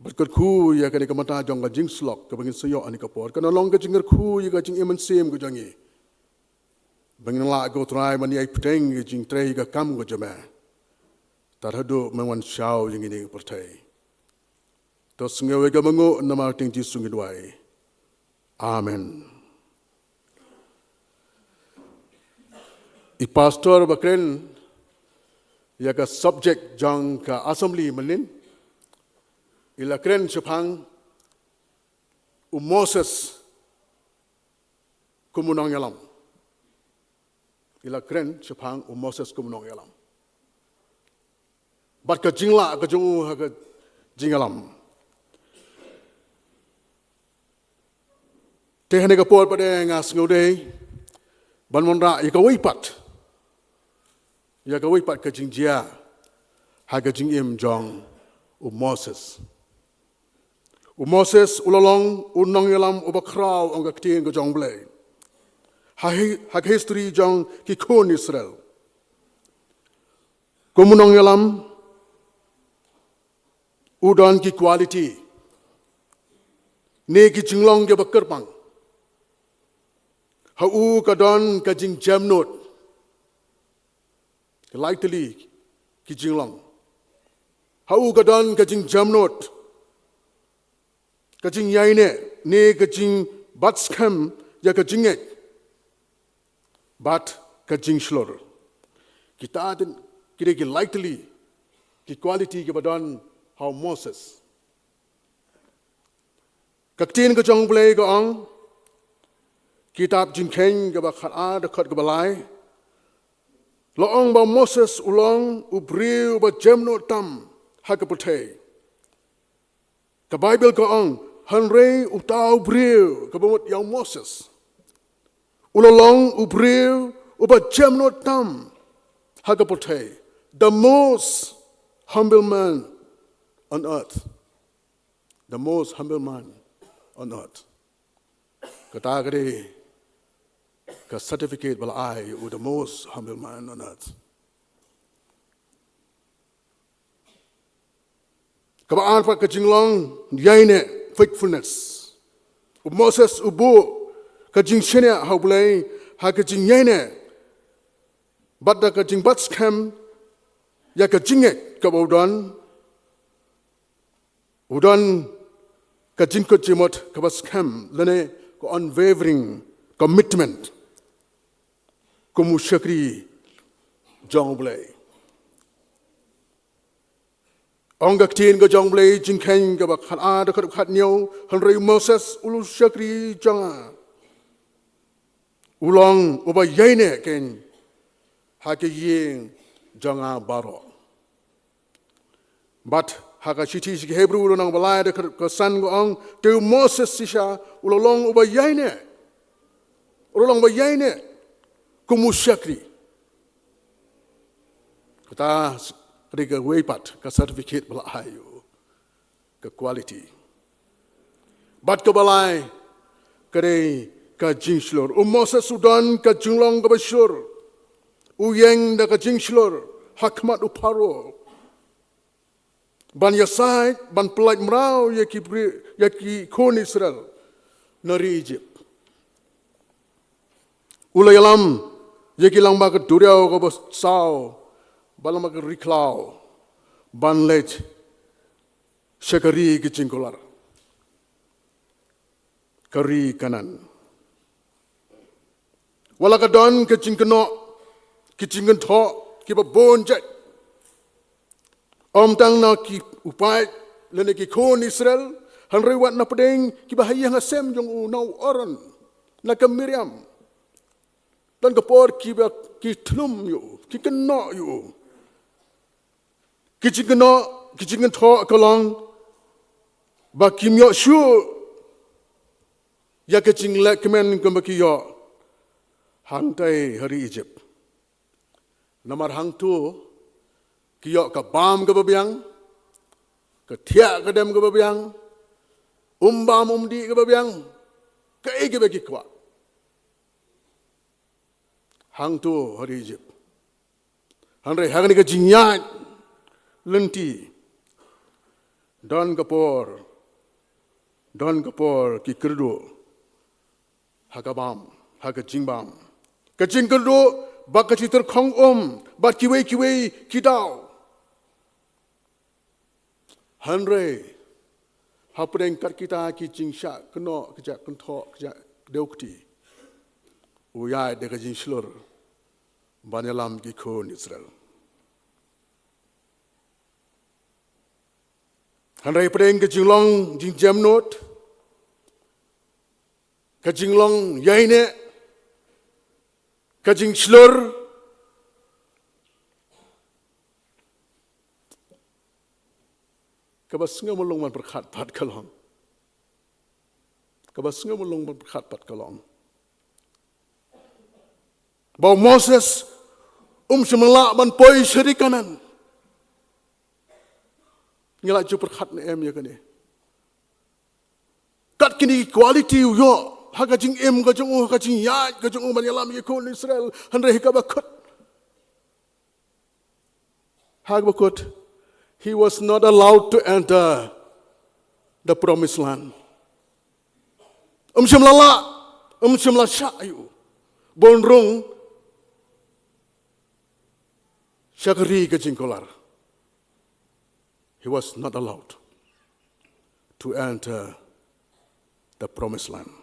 Berkat ku ya kani kamata jong ka jing slok ka bangin sayo ani kapor kana long ka jingar ku ya ka jing eman sem ku jangi bangin la go try mani ai pteng jing trei ka kam go jama tarhadu manwan shao jing ini pertai to sungewe ka mango nama ting ji sungi duai amen I pastor bakren ya ka subject jong ka assembly manin ila kren chapang Moses kumunong yalam ila kren chapang Moses kumunong yalam bat ka jingla ka jongu ha ka jingalam te hane ka por pade ngas ngode ban monra ya ka wipat ka jingjia ha ka jingim jong Moses Moses ulalong unong yalam ubakraw ang kaktiin ko jong blay. Hag history jong kikun Israel. Kumunong yalam udan ki quality. Ne ki jinglong ke bakerpang. Hau kadon ka jing jamnot. Lightly ki jinglong. Hau kadon ka jing jamnot. Kajing yaine ne kajing batskam ya kajinget bat kajing shlor kita atin kire ki likely ki quality ke badan how Moses kaktin ka jong play ka ang kitab jingkeng ke bakhat a dekat ke balai loong ba Moses ulong ubriu ba jemno tam ha ka puthe ka Bible ka ang Hanrei utau breu kabamut yang Moses. Ulalong ubreu uba jamno tam hagapote. The most humble man on earth. The most humble man on earth. Kata kade ka certificate bala I the most humble man on earth. Kabaan pa kajinglong yaine faithfulness. Moses ubu kajing shenya haublay ha kajing yaine. Badda kajing batskam ya kajinget kabaudan. Udan kajing kajimot kabaskam lene ko unwavering commitment ko musyakri jong blay. Onggak tin ko jong blay jingkeng ka bak han da khat nyo hanrei Moses ulu syakri janga. Ulong uba yaine ken hake yeng janga baro. But haka shiti si Hebrew ulo nang balai da ka san ko ong tu Moses sisha ulong uba yaine. Ulong uba yaine ko musyakri. Kata Rika weipat ka certificate bala ayu ka quality. Bat ka balai kare ka jingslor. Moses sudan ka jinglong ka basyur. Uyeng da ka jingslor hakmat uparo. Ban yasai ban pelaj merau yaki kon Israel nari Egypt. Ulayalam yaki lang ba ka duriaw ka basao. Balam agak riklau, banlej, syakari kecingkolar, kari kanan. Walakadon kecingkeno, kecingkento, kiba bonjat. Om tang na ki upai, lene ki kon Israel, hanrewat na pedeng, kiba hayang asem jong unau oran, na ke Miriam. Dan kepor kiba ki tlum yu, ki keno yu. Kicing tho kalong ba kimyo shu ya kicing lek kemen kembakiyo hantai hari Egypt namar hang tu kiyo ka bam ka babyang ka tia ka dem ka babyang umbam umdi ka babyang ka ege beki kwa hang tu hari Egypt hanre hagani ka jinyat lenti don kapor ki kerdo hakabam hakajingbam kajing kerdo bakati ter khong bat kiwe kidau hanre hapreng kar kita ki jingsha keno kejak kentho kejak deukti uyai de kajing slur banelam ki kon Israel. Hanrai pedeng ke jinglong jing jamnot ke jinglong yaine ke jing slur ke basnga mulung man berkhat pat kalong ke basnga mulung man berkhat pat kalong bau Moses semelak man poi seri kanan ngela ju perkhat ne em ya kane kat kini quality yo haga jing em ga jing ya ga jing man yalam ye kon Israel hanre ka bakut hag bakut he was not allowed to enter the promised land semla syayu bonrong syakari ga jing kolar. He was not allowed to enter the promised land.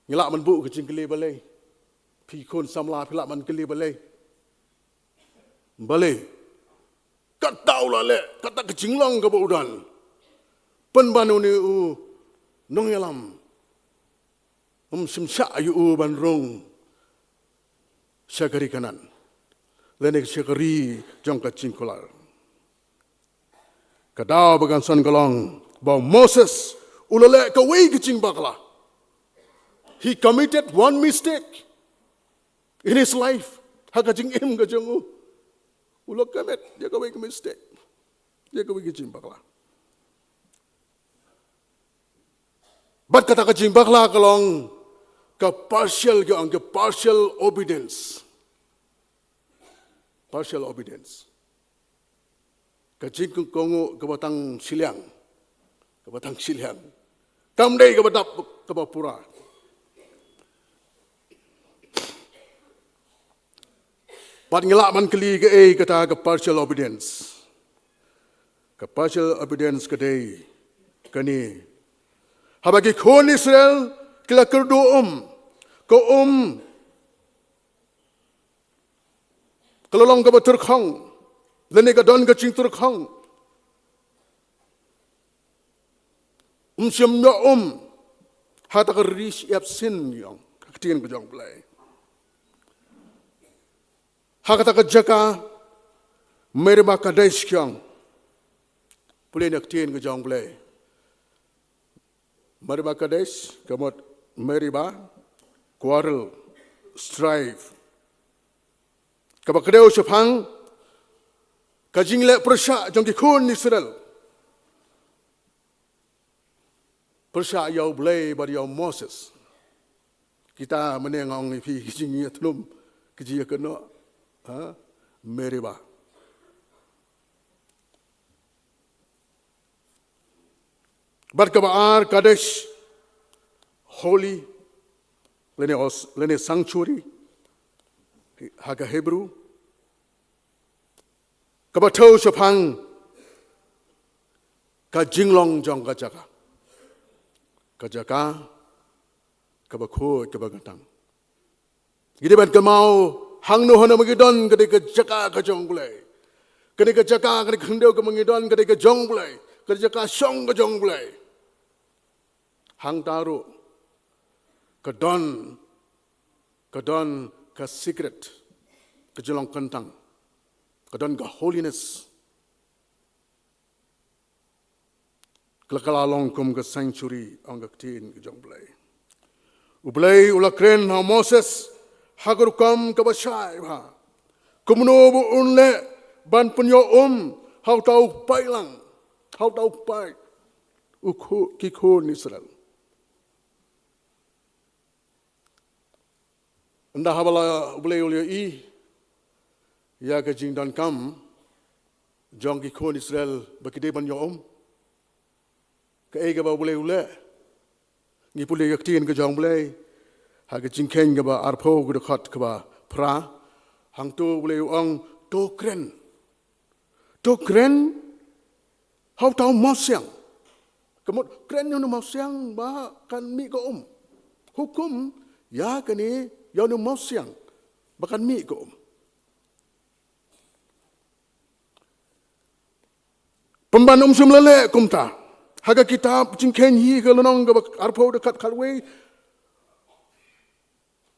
Ngilak man bu ke jingkeli balai. Pi kon samla pilak man keli balai. Balai. Kat tau la le, kata ke jinglong ke udan. Pen banu ni nong yalam. Simsya yu ban rong. Syakari kanan. Lenek syakari jong kacing kolar. Kadau bagan son kalong bau Moses ulale kawai kecing bakla. He committed one mistake in his life. Hakajing im kajengu. Ulak kamet dia kawai ke mistake. Dia kawai kecing bakla. Bat kata kecing bakla kalong ke partial obedience. Partial obedience. Kecing kongo ke batang siliang. Ke batang siliang. Kamdai ke batap ke bapura. Pat ngelak man keli ke kata ke partial obedience. Ke partial obedience ke day. Kani. Habagi kon Israel kila kerdu Ko kelolong ke baturkhang. Lene ka don ka ching turkhang. Siam na hata ka rish yap sin yong. Kaktiyan ko jong play. Hakata ka jaka merba ka daish kyang. Pulay naktiyan ko jong play. Merba ka daish kamot merba quarrel strive. Kabakadeo syapang kajing le persya jong kikun Israel. Persya yau blay bar yau Moses. Kita menengong ipi kajing ya tulum kajing ya kena Meribah. Berkabar Kadesh holy lene sanctuary haga Hebrew. Kabatau syapang ka jinglong jong kajaka. Kajaka kabakho kabagatang. Gidi ban kamau hang no hana magidon kadi kajaka ka jong bulai. Kadi kajaka kadi khandeu ka magidon kadi ka jong bulai. Kadi jaka song ka jong bulai. Hang taru kadon ka secret ka jelong kentang. Kadon ka holiness. Kelakalalong kum ka sanctuary ang kaktiin ka jong bulay. Ublay ulakren ha Moses hagur kam ka basyay ha. Kumunobo unle ban punyo hau tau pai lang. Hau tau pai. Ukhu kikho Israel. Anda habala ublay ulya ya ka jing dan kam jong kikho Israel bakide ban yo Ka ba boleh ule, ni boleh yaktiin ke jang boleh, hak jingken ke ba arpo ke dekat ke ba pra, hang tu boleh uang tokren, hau tahu mausiang, kemudian kren yang mausiang bah kan mi ke hukum ya kini yang mausiang, bahkan mi ke Pemban semlele kumta. Haga kitab jingken hi kalonong arpo dekat kalwe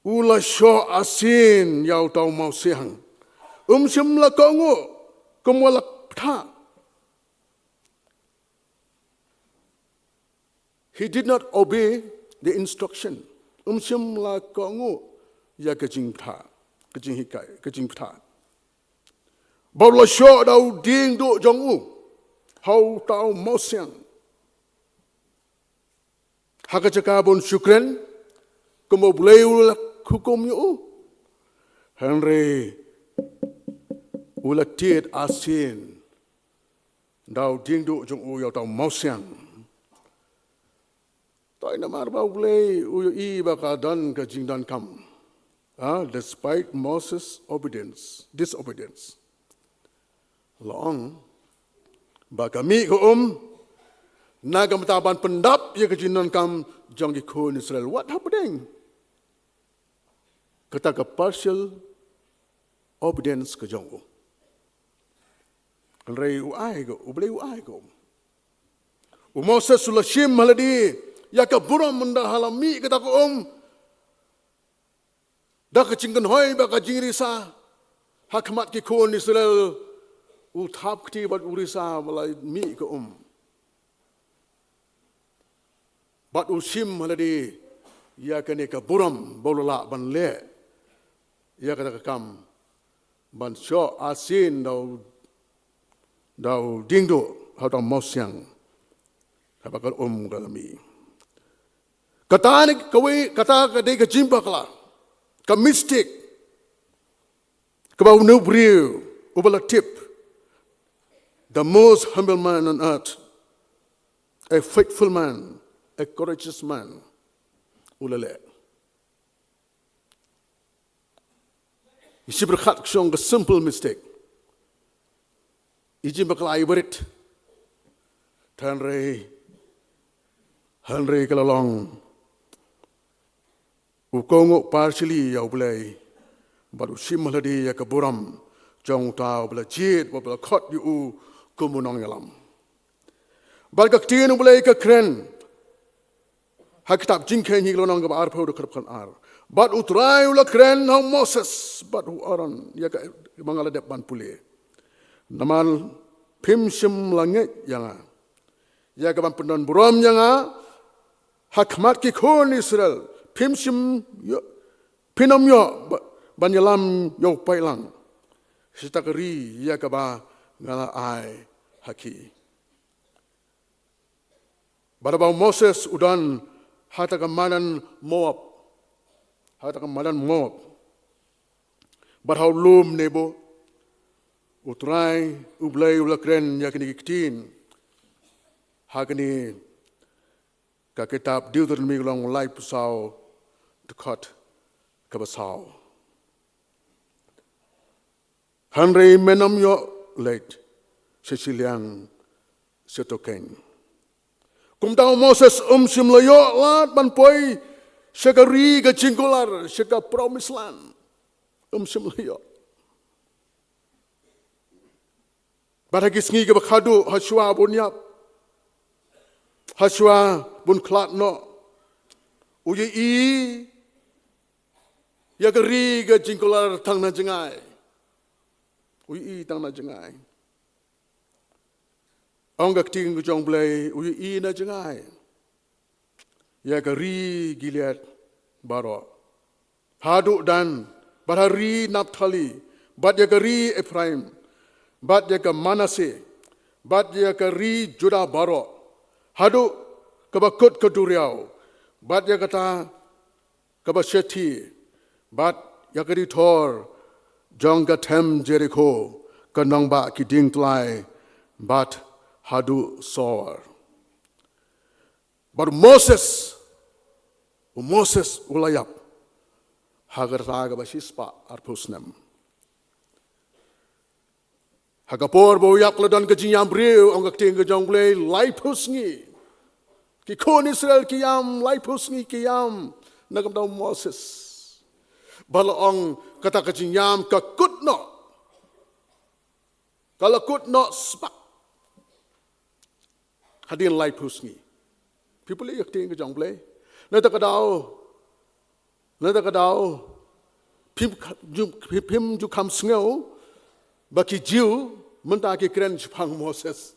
ula syo asin yau tau mau siang semla kongo kemwala pta. He did not obey the instruction. Semla kongo ya kejing pta kejing hikai kejing pta. Baula syo dau ding do jongu hau tau mau siang Haka cakapun syukran, kemo boleh ulak hukum yu. Henry ulak tiad asin, dau dingdu jong uyau tau mausiang. Tai namar bau boleh uyu bakadan ke jingdan kam. Despite Moses' disobedience. Long, bakami ke Nagam taban pendap ya kejinan kam jong kikun Israel. What happening? Kata ke partial obedience ke jong. Kalrei uai go, ublei uai go. Moses sulashim haladi ya ke buram menda halami kata ko Da kecingkan hoi ba ka jingrisa hakmat kikun Israel Uthap kti bat urisa malai mi ke Bat usim haladi ya kene ka buram bolala ban le ya kata kam ban syo asin dau dingdo hatang mosyang habakal galami kata ni kata ka ka jimpa kala ka mistake ka bau no briu ubala tip the most humble man on earth a faithful man a courageous man ulale isi berkat ksong a simple mistake iji bakal ibarit Henry kalalong ukongo partially ya ulai baru simhaladi ya kaburam jong tau bela jit bela khot yu kumunong yalam balga tin ulai ka kren hakitab jingkhen hi lonong ga ar phodo kharpan ar but utrai ula kren how Moses but who aran ya ka mangala dep ban pule namal pimsim langit yanga ya ka ban pendon buram yanga hakmat ki khon Israel pimsim yo pinom yo banyalam yo pailang sitakari ya ka ba ngala ai haki barabau Moses udan hatagamanan Moab barhau lum nebo utrai ublay ulakren yakini kitin hagani ka kitab Deuteronomy long lai pusau dekot kabasau Henry menam yo late Cecilian setoken kumtau Moses simlayo lat ban poi sekari ka jingkolar seka promised land simlayo baragi sngi ka bakhadu haswa bunyap haswa bun klat no uyi ya kari ka jingkolar tang na jengai uyi tang na jengai Ang gakting jong blay uyi na jengai ya kari Gilead baro hadu dan barari Naphtali bat ya kari Ephraim bat ya ka Manase bat ya kari Judah baro hadu kabakut keduriau bat ya kata kabasheti bat ya kari Thor jong gatem Jericho kanang ba kiding tlai bat hadu sor but Moses ulayap hagar raga basispa arpusnem hagapor bo yak ladan kajiyam breu ang ting kajong blay laipusngi ki kon Israel kiyam laipusngi kiyam nagam daw Moses balaong kata kajiyam kakutno kalakutno spak hadin laipusngi people yak ting kajong blay Nada kadao pim ju kam sngau baki jiu menta ki kren chpang Moses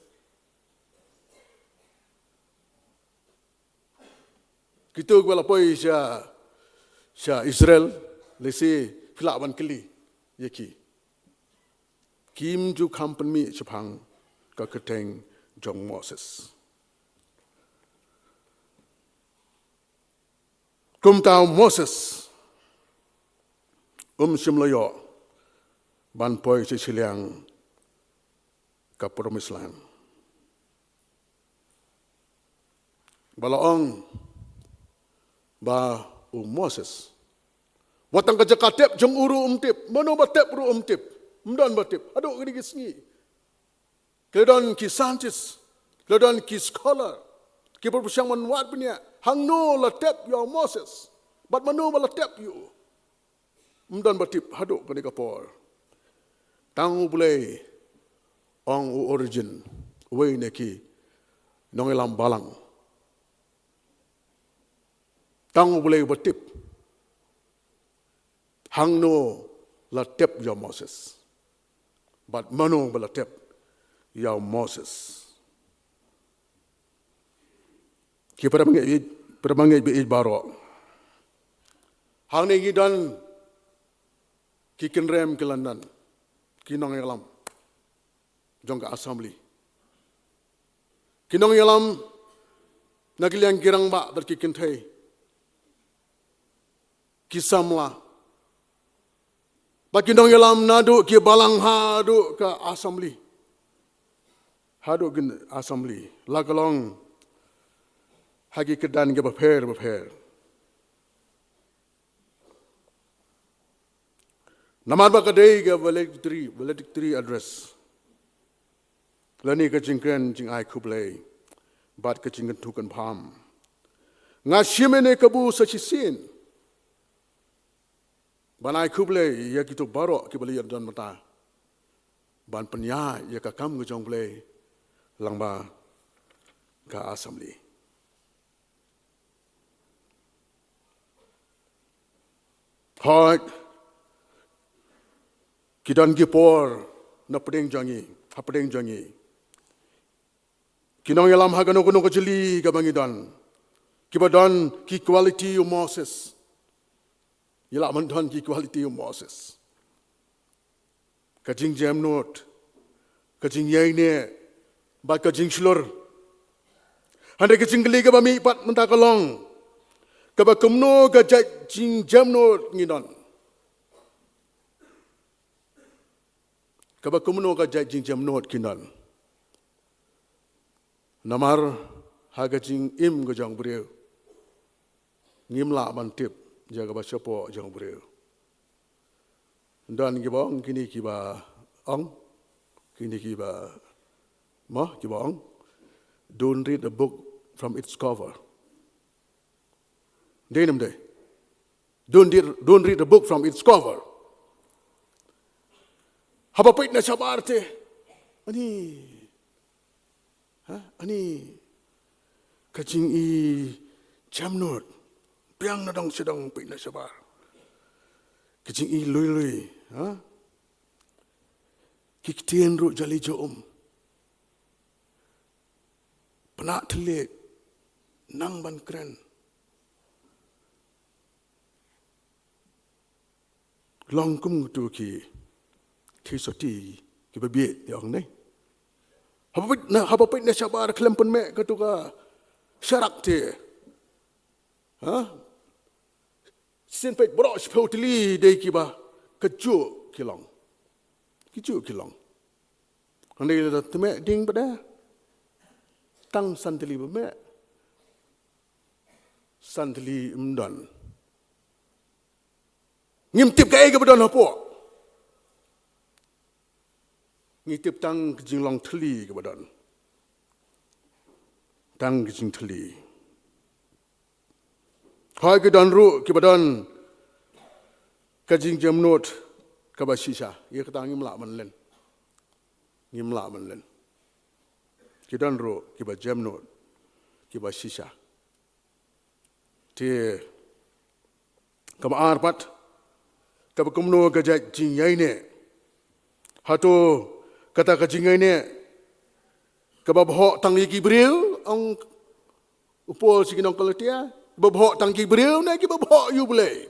kitu wala poi sha Israel lesi filaban kili yaki kim ju kam penmi chpang ka keteng jong Moses kumtau Moses simlayo ban poi Ceciliang ka promised land balaong ba Moses watang ka jakatep jong uru umtip mano batep uru umtip mdan batip ado gini gisngi kedon ki scientist kedon ki scholar ki berpusyang manwat punya hang no la tep yo Moses but mano la tep you mdan batip hado kani kapor tang bulay ong origin way neki nongelam balang tang bulay batip hang no la tep yo Moses but mano la tep yau Moses. Ki permangai bi baro. Hang ni gidan ki kenrem ke London. Ki nong yalam. Jong ka assembly. Ki nong yalam nagilang girang ba dar ki kenthai. Ki samla. Ba ki nong yalam nadu ki balang hadu ka assembly. Hadu gin assembly. Lagalong hagi kedan ke bapher. Namar ba kadai ke valedictory address. Lani ke jingkren jing ai kublai. Bat ke jingkan tukan pam. Ngashimene kabu sachisin. Ban ai kublai ya kitu baro ki bali yardan mata. Ban penya ya ka kam ke jong blai. Langba ka assembly. Hoi kidan gipor na pedeng jangi. Kinong yalam hagano kuno kejeli kabangidan. Kibadan ki quality of Moses. Yala mandan ki quality of Moses. Kajing jam note. Kajing yai ne. Ba kajing slur. Hande kajing geli ka bami pat mentakalong. Kaba kumno kajak jing jam note ngidan. Kaba kumno kajak jing jam note kinan. Namar haga jing im go jang breu. Ngimla bantip jaga ba sopo jang breu. Dan gibong kini kiba ong. Kini kiba kiba ong. Don't read a book from its cover. Denam day. Don't read a book from its cover. Haba pait na sabarte. Ani kajing i jamnot piang na dong sedang pait na sabar. Kajing i lui. Kiktien ru jali joom. Penak telik nang ban kren. Long kum tu ki soti ki babiet yang ni. Haba pait na sabar klem pun me katuka syarak te. Sin pait bro spotili dei ki ba keju kilong. Andai le teme ding pada tang santili ba me. Santili mdan. Ngimtip kai ke badan apa? Ngitip tang kejing long teli ke badan. Tang kejing teli. Hai ke dan ru ke badan kejing jamnot ke basisa. Ia kata ngimla man len. Ke dan ru ke ba jamnot ke basisa. Te kama arpat kabakumno gajat jingai ne. Hato kata kajingai ne. Kababho tangi kibril ang upol siginong kalatia. Babho tangi kibril na kibabho yu boleh.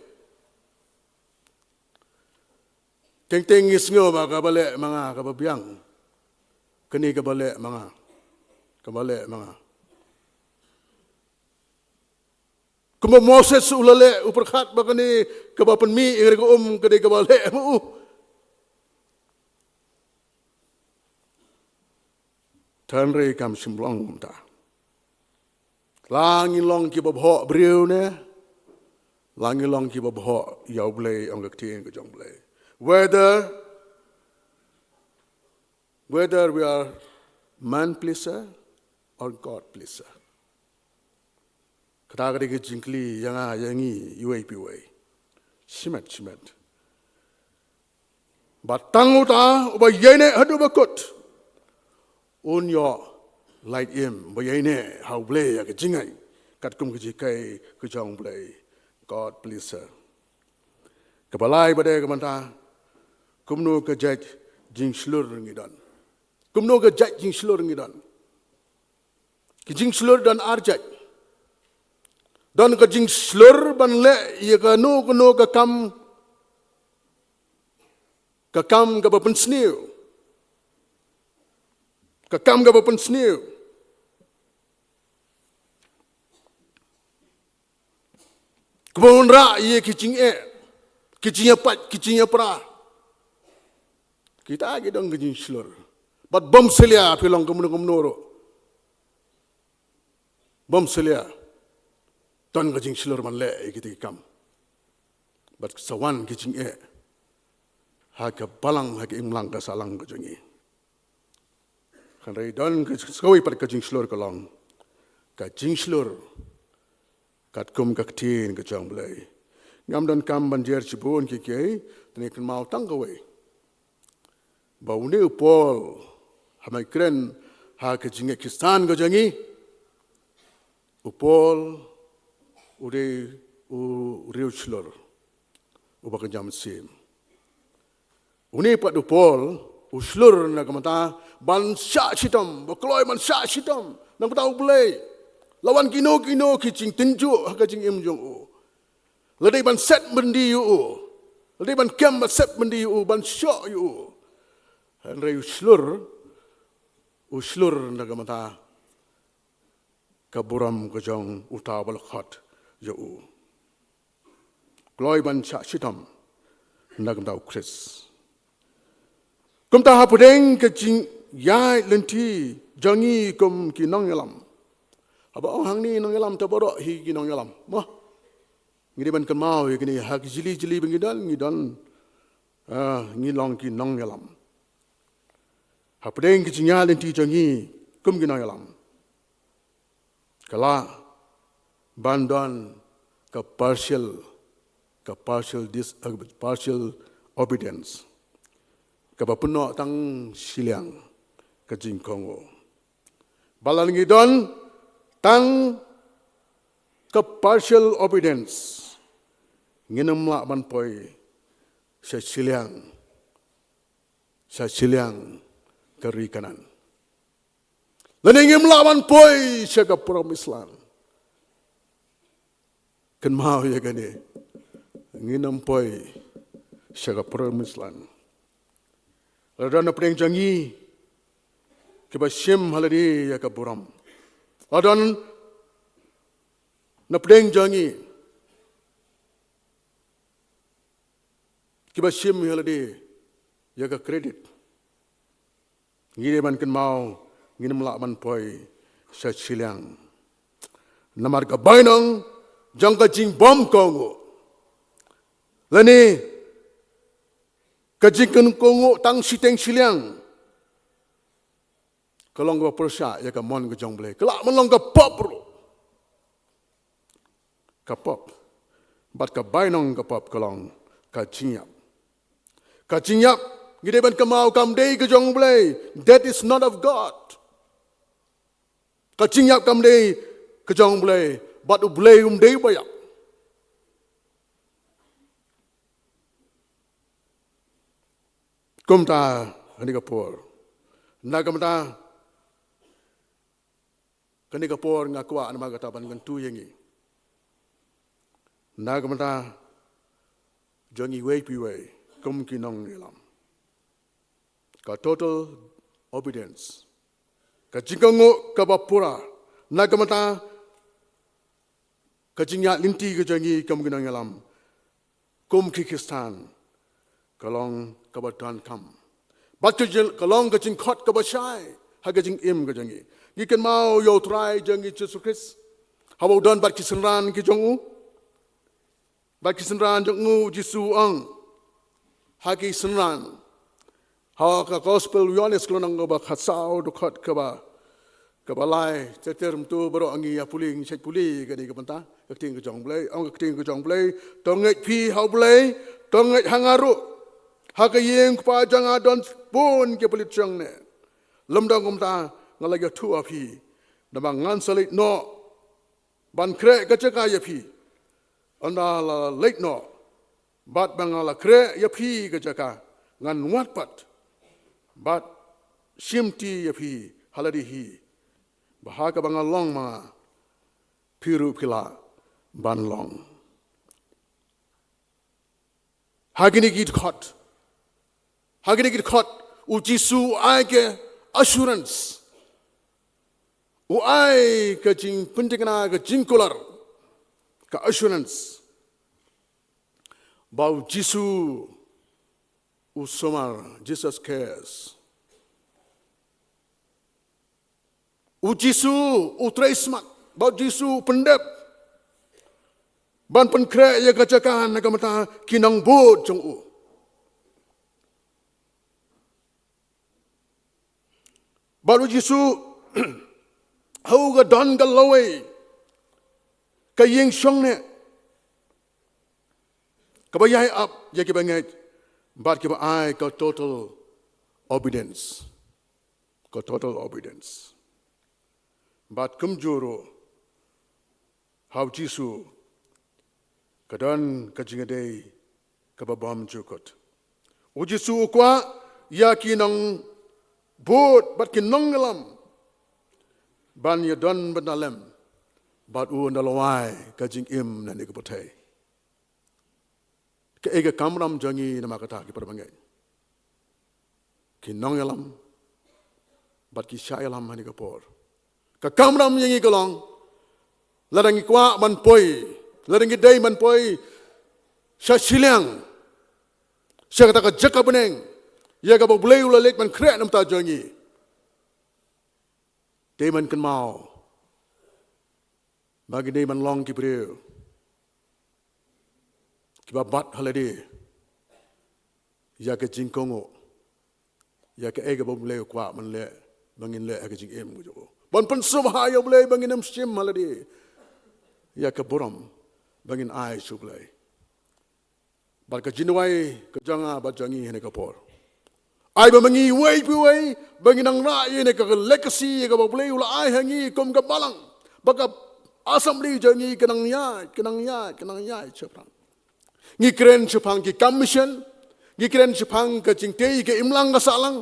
Teng-teng isngo ba kabale mga kababyang. Kani kabale mga. Kuma Moses ulale uperkhat bakani kabapan mi ingre ko kadai kabale mu. Tanre kam simblong ta. Langin long ki babho breu ne. Langin long ki babho yau blai ang gakti ke jong blai. Whether we are man pleaser or God pleaser. Kata ke jingkli yangi UAPWA. Simet. Batang uta uba yene hadu bakut. Unyo light im ba yene how play ya ke jingai. Kat kum ke jikai ke jong play. God pleaser. Kebalai badai ke manta. Kumno ke jaj jing slur ngidan. kumno ga jaj jing slur ngidan ki jing slur dan arjaj dan ka jing slur ban le ye ka no ka kam ka bapen sniu ka kam ga bapen sniu kebun ra ye ki jing pat ki jing pra kita agi dong gejing slur bat bom selia pilong kemunoro bom selia ton gejing slur man le kita kam bat sawan gejing ha ka balang ha ke imlang ka salang gejing kan rai don skoi pat gejing slur kolong ka jing slur kat kum ka tin ka jang blai ngam don kam banjer chibon ki ke tni kan mau tang gawe bau ni upol hamai kren ha ke jinge kistan go jangi upol ude uriu chlor ubak jam sim uni pat upol uslur na kamata ban sha chitam bakloi man sha chitam nang tau play lawan kino ki jing tinju ha ke jing im jong u ladai ban set mendi u ladai ban kem set mendi u ban sha u Henry uslur nagamata kaburam kajong utabal khat jau gloi ban cha shitam nagamta ukris kumta hapudeng kajing yai lenti jangi kum kinong yalam aba hang ni nong yalam taboro hi kinong yalam mah ngidi ban kamau ngini hak jili bengidan ngidan ngilong kinong yalam Hapdeng kijinyal enti jangi kum gina yalam. Kala bandon ka partial obedience. Ka bapuno tang siliang ka jingkongo. Balangi don tang ka partial obedience. Nginam la ban poi sa siliang keri kanan. Leningim lawan poi siya promise land. Kan mau ya gani. Nginam poi siya promise land. Ladan na preng jangi kiba sim haladi ya ka buram. Ladan na preng jangi kiba sim haladi ya ka credit. Ngire man kan mau nginam la man poi sa siliang namar ka bainang jangka jing bom kongo lani ka jing kan kongo tang siteng siliang kalong ka persya ya ka mon ka jong ble kala mon ka pop bro ka pop bat ka bainang ka pop kalong ka jingyap Gideban kamau kam day ke jong blay. That is not of God. Kacingyak kam day ke jong blay. But blay day bayak. Kumta kani kapor. Nagamta kani kapor ngakwa anama kataban gantu yengi. Nagamta jongi way piway. Kum kinong nilam. Ka total obedience. Ka jingkango ka bapura. Nagamata ka jingya linti ka jangi kam ginang yalam. Kum kikistan. Kalong ka batan kam. Batu kalong ka jingkot ka basay. Haga jing im ka jangi. Gikan mau yo try jangi Jesus Christ. Hawa don bat kisenran ki jongu. Bat kisenran jongu Jisu ang. Hagi senran. Hawa ka gospel Yohanes kelonang ba khatsau dokhat ka ba lai teterm tu baro angi ya puling sek puli ka ni ka panta ka ting ka jong blai ang ka ting ka jong blai tonget phi hau blai tonget hangaru ha ka yeng pa jang adon pun ke pulit chang ne lamdang umta ngala ya tu api namang ngan salit no ban kre ka chaka ya phi anda la late no bat bangala kre ya phi ka chaka ngan wat pat But simti ya phi haladi hi bahaga bangal long ma piru pila ban long hagini git khot u jisu ai ke assurance u ai ke jing pentingna ke jingkular ke assurance bau jisu u somar Jesus cares u jisu u tresmak bau jisu pendep ban penkre ya kacakan na kamata kinang bot jong u baru jisu hau ga don ga lowe ka yeng shong ne ka ba yai up ya ki ba ngai bat ki ba ai ka total obedience bat kum juro hau jisu ka don ka jinga dei ka ba bom jukot u jisu kwa ya ki nang bot bat ki nongalam ban ya don banalem bat u ndalawai ka jing im na ni ko botai ka ega kamram jangi na makata ki parbangai ki nongalam bat ki shailam hani ko por ka kamram yangi kolong ladangi kwa man poi ladangi dai man poi sha silang sha kata ka jaka beneng ya ka boleh ulalek man krek nam ta jangi dei man kan mau bagi dei man long ki breu ki ba bat halade ya ka jingkongo ya ka ega boleh kwa man le bangin le ka jing em jo bon pen subha ya boleh bangin am sim halade ya ka boram bangin ai sublai bar ka jinwai ka janga ba jangi hene ka por ai ba mangi wei bangin ang ra ye ka legacy ka ba boleh ula ai hangi kom ka balang baka assembly jangi kenang ya chapang ngi kren chapang ki commission ngi kren chapang ka jingtei ke imlang ka salang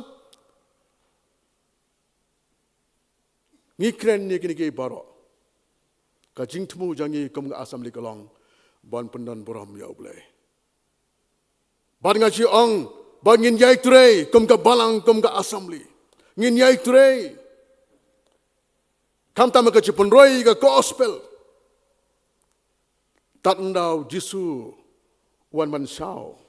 ngi kren ni ke baro ka jingtmu jangi kom ka assembly ka long bon pendan boram ya boleh bar ngaji ong bangin yai turei kom ka balang kom ka assembly ngin yai turei kam tam ka chipun roi ka gospel tatndau jisu wan man shao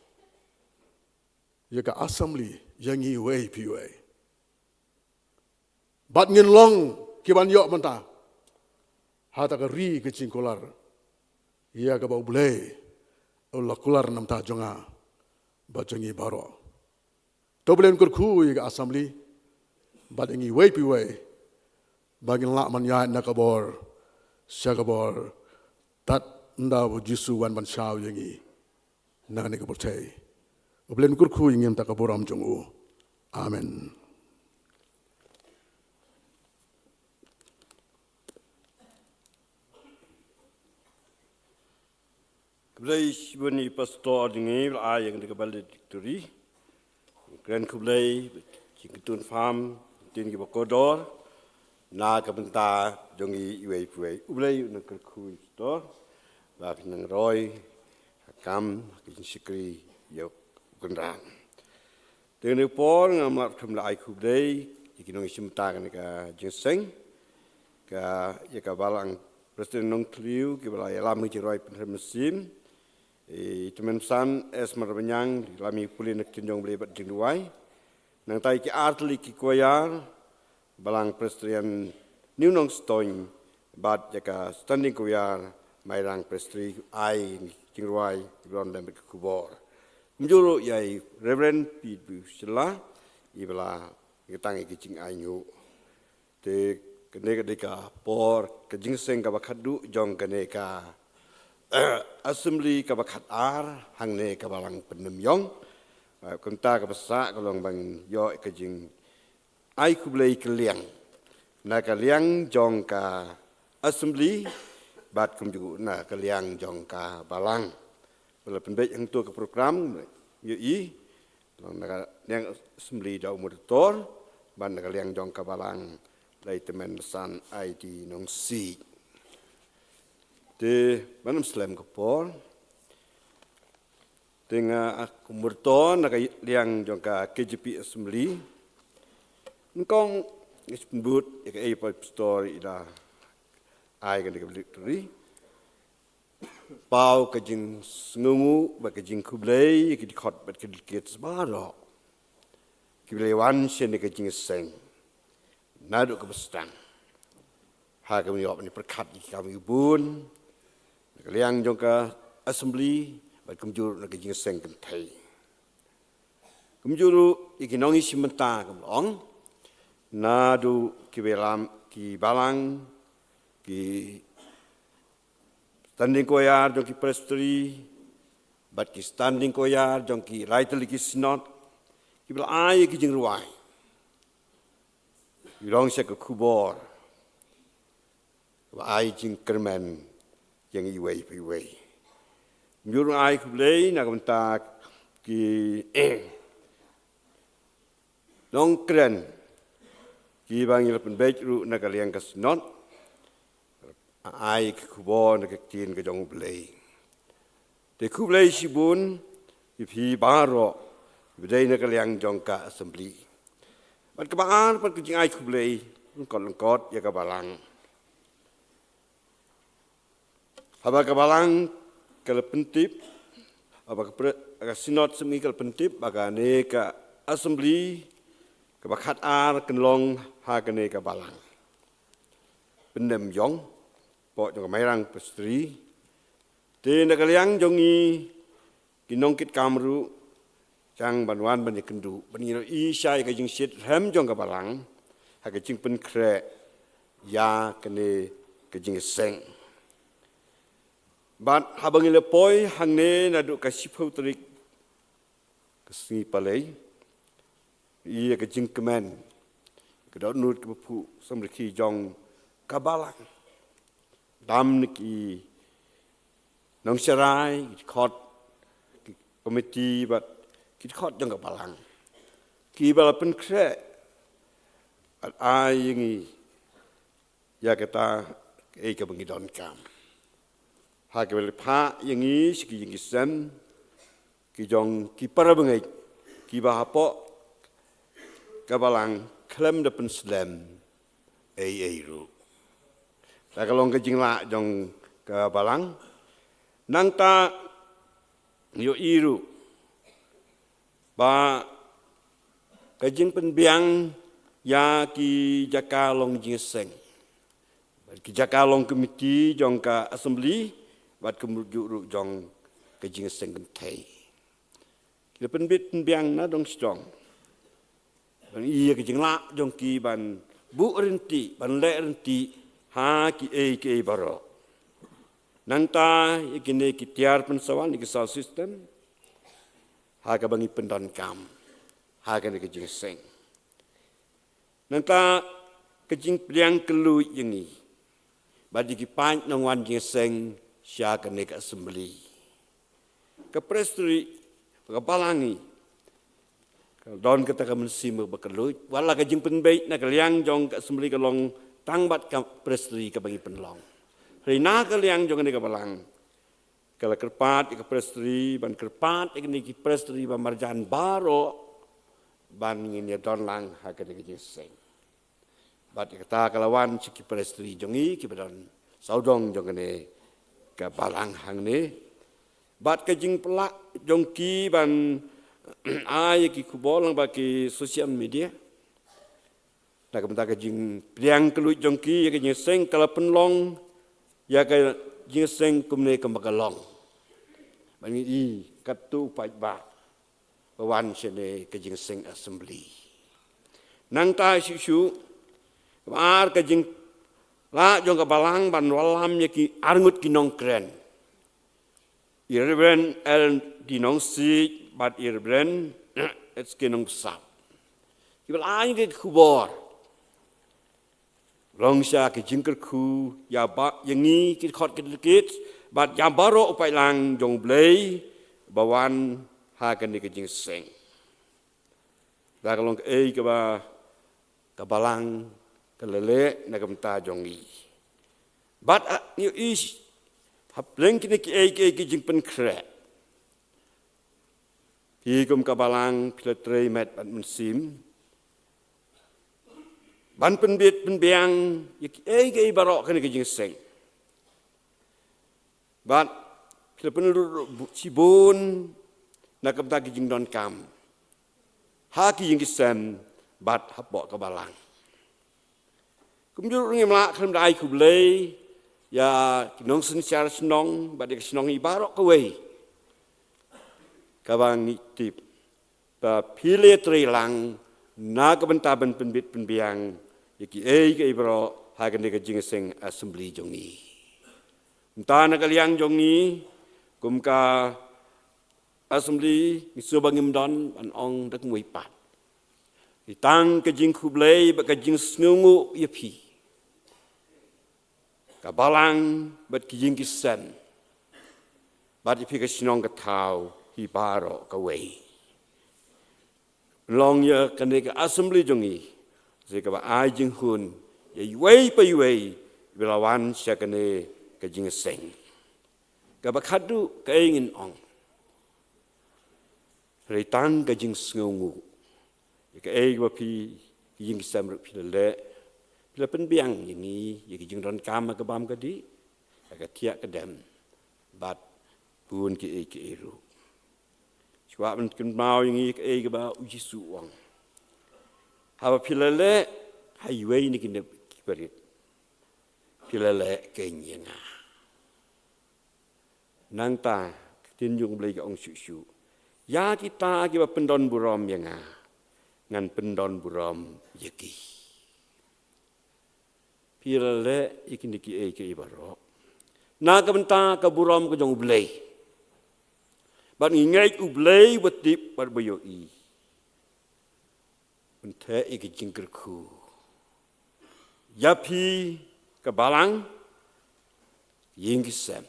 ya ka assembly yangi wei piwei bat ngin long ki ban yo manta hata ka ri ke cingkolar ya ka bau blei ulah kular nam ta jonga bacangi baro to blen kur khu ya ka assembly bat ngi wei piwei bagin la man ya na kabor syakabor tat nda jisu wan man shao yangi na ne kabor thai oblen kur khu ngem ta kaboram jongu amen. Kublai bani pastor dengi ay yang dikabal diktori. Kren kublai cikitun farm tin ki bakodor na kabenta jongi iwei puai. Kublai nak kerkui pastor bak nang roy kam kin sikri yok kunran. Dengan por ngamat kumlai kublai ikinong isimta kan ka jinseng ka ya balang Presiden nong tliu ki balai alam ki roy mesin teman san es marabanyang lami pulin nak tinjong beli bat jingduai nang tai ki artli ki koyar balang Presiden new nong stoing bat jaka standing koyar mairang Presiden ai jingduai blon lembek kubor mjuro yai Reverend Pidu Sela ibala kitang ki jing ainyu te keneka por ke jingseng ka bakhadu jong keneka assembly ka bakhat ar hangne ka balang penem yong kunta ka basa kalong bang yo ke jing ai kublai keliang na ka liang jong ka assembly bat kum ju na ka liang jong ka balang bela penbek hang tu ke program yo i long na yang assembly da umur tor ban ka liang jong ka balang lai temen san ID nong si te banam slam ka por tenga aku murton na liang jong ka KGP Assembly ngkong isbut ya ka story ida ai ka victory pau ka jing ngungu ba ka jing kublai ki khot ba ki kits baro ki blai wan shen ka jing seng nadu ka bestang ha ka mi op ni perkat ki ka mi bun ka liang jong ka assembly ba kum jur na ka jing seng kan thai kum juru ikinong isimenta kam long nadu ki belam ki balang ki standing koyar jong ki prestri bat ki standing koyar jong ki raitali ki sinot ki bel ai ki jing ruai yong se ko kubor ba ai jing kermen yang i wei pi wei myur ai kublei na kam ta ki long kren ki bang il pen bej ru na ka liang ka sinot ai kubon ke tin ke jong blei te kublei sibun ipi baro bedai na kaliang jong ka assembly bat kebaan pat ke ai kublei lengkot ya ka balang haba ka balang kal pentip haba ka sinot semi kal pentip baga ne ka assembly ka bakhat ar kenlong ha ka ne ka balang pendem jong pok jong mairang pastri te na kaliang jongi kinong kit kamru chang banwan ban kendu bani no i sai ka jing sit hem jong ka balang ha ka jing pen kre ya kene ka jing seng bat habang ile poi hang ne na du ka sipau trik ka si palei i ka jing kemen ka dot nut ka pu samriki jong ka balang dam ki nong serai ki khot ki komiti bat ki khot jong ka balang ki bala pen kre at ai ngi ya kata e ka bangi don kam ha ke bel pha yangi ski yangi sem ki jong ki para bangai ki ba hapo ka balang klem de pen slam ai ru ta kalong ke jing la jong ke balang nang ta yo iru ba ke jing pen biang ya ki jaka long jing seng ki jaka long komiti jong ka assembly bat kemujuru jong ke jing seng kan thai ki pen bit pen biang na dong strong ban iya ke jing la jong ki ban bu renti ban le renti ha ki ke baro nanta ikine ki tiar pensawan ki sal system ha ka bangi pendon kam ha ka ke jing seng nanta ke jing pliang kelu yengi badi ki pan nong wan jing seng sya ka ne ka assembly ka prestri ka balangi ka don ka ta ka mensim ba kelu wala ka jing penbei na ka liang jong ka assembly ka long tang bat ka prestri ka bangi penlong rina ka liang jong ne ka balang kala kerpat ka prestri ban kerpat ni ki prestri ba marjan baro ban ngin ya don lang ha ka ne seng bat ka ta kalawan ki prestri jongi ki badon saudong jong ne ka balang hang ne bat ka jing pelak jong ki ban ai ki kubolang ba ki social media nak bentar ke jing priang kelut jongki ya ke jing seng kala penlong ya ke jing seng kumne ke magalong bani i katu pai ba bawan sene ke jing seng assembly nang ta shu ar ke jing la jong ke balang ban walam ya ki arngut ki nong kren irben el di nong si bat irben it's ke nong sap ki bal ai ke kubor long sha ke jingker khu ya ba yangi ki khot ki kit bat ya baro upai lang jong blei bawan ha kan ni ke jing seng da kalong ke ba kabalang kalele na gamta jongi. But you is hapleng kini ki jing pen kre. Pi kum kabalang piletre met ban mensim. Ban pen bit pen biang ki barok kini ki jing seng. But pila pen cibun na gamta ki jing don kam. Ha ki jing kisem bat hapok kabalang. Kumjur ngi mla khem dai kublei ya kinong sen syar senong badik senong ibarok kawai kabang tip pa pile trilang na kabentaban penbit penbiang yaki ke ibro hagan de jing sing assembly jongi entana kaliang jongi kumka assembly misubangim don an ong dak ngui pat ditang ke jing kublei ba ke jing snungu yapi kabalang bat kijing kisan bat ipi kasinong katau hi baro kawai long ya kane ka assembly jongi se ka ba ai jing hun ya wei pa wei bilawan sya kane ka jing seng ka ba khadu ka ingin ong retang ka jing sngungu ka ei ba pi jing kisan ru pi le bila penbiang ini, jadi jeng don kam ke bam kadi, agak tiak kedem, bat pun ke eru. Sebab mungkin mau ini ke ke ba uji suang. Haba pilale highway ni kena kibarit. Pilale kenyena. Nang ta tinjung beli ke ong susu. Ya kita akibat pendon buram yang ngan pendon buram yeki. Pilale ikin diki ke ibaro. Na kabenta kaburam ko jong ublay. Bat ngingay ublay watip bat bayo i. Unte iki jingkerku. Yapi kabalang yingisem.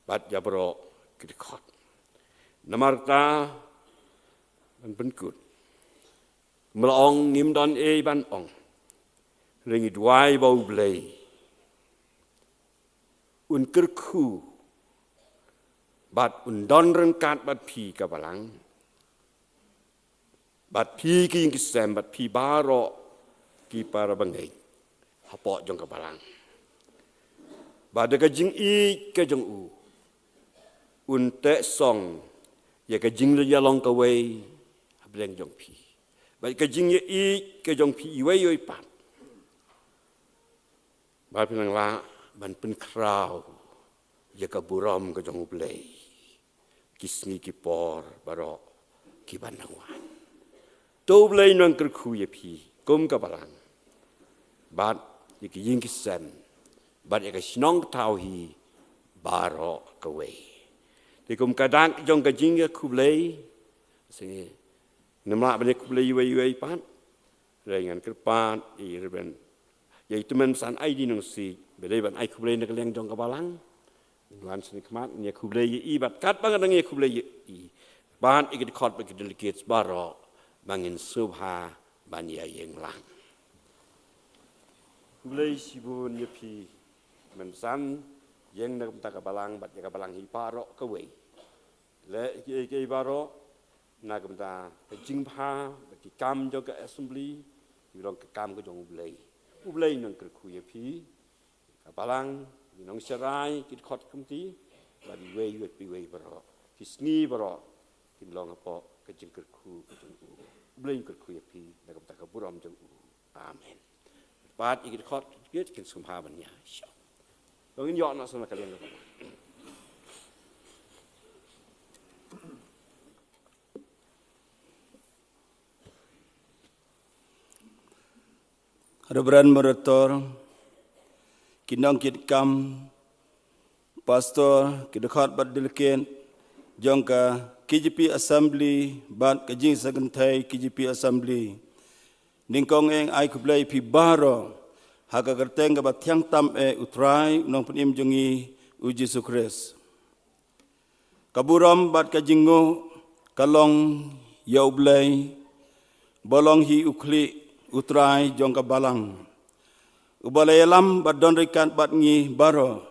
Bat jabro kidikot. Namarta ban penkut. Melong nimdon ban ong. Ringi duai bau belai. Un kerku. Bat undon rengkat bat pi kabalang. Bat pi ki yang kisem, bat pi barok ki para bangai. Hapok jong kabalang. Bat ada kajing i kajong u. Un tek song. Ya kajing le yalong kawai. Hablang jong pi. Bat kajing ya i kajong pi iwai yoi pat. Bat pinang la ban pen krau ya kaburam ke jong ublei kisni ki por baro ki banangwan to ublei nang kerku ya pi kum ka balang bat ki ying kisan bat ya ka sinong tau hi baro ka wei ti kum kadang jong ka jing ya kublei se namla ban kublei wei pat rengan kerpat i reben yaitu mensan ai di nung si beleban ai kublei nak leng jong kabalang nuan sini kemat nya kublei i bat kat bangan nang kublei i ban ikit khot ba delegates baro bangin subha ban ya yeng lang kublei sibun yapi mensan yeng nak ta kabalang bat ya kabalang hi paro ka wei le ke baro nak ta jing pha ki kam jo ka assembly bilong ka kam ko jong kublei ublay nang kerkuya pi kapalang binong serai kit khot kumti badi wei wet pi wei baro kisni baro kinlong apo kajing kerku kajing ublay kerkuya pi nakam ta kaburam jong amen pat ikit khot kit kin sumha banya sha dongin yo na sama kalian Reverend Moderator, kinong kit kam, Pastor, kidakhat bat delegate, jongka KGP Assembly, bat kajing sagantai KGP Assembly, ningkong eng ai kublai pi baro, haka kerteng ka bat tiang tam utrai, unong penim jongi uji sukres. Kaburam bat kajingo, kalong yaublai, bolong hi ukli, utrai jong ka balang. Ubalay alam bat don rikan bat ngi baro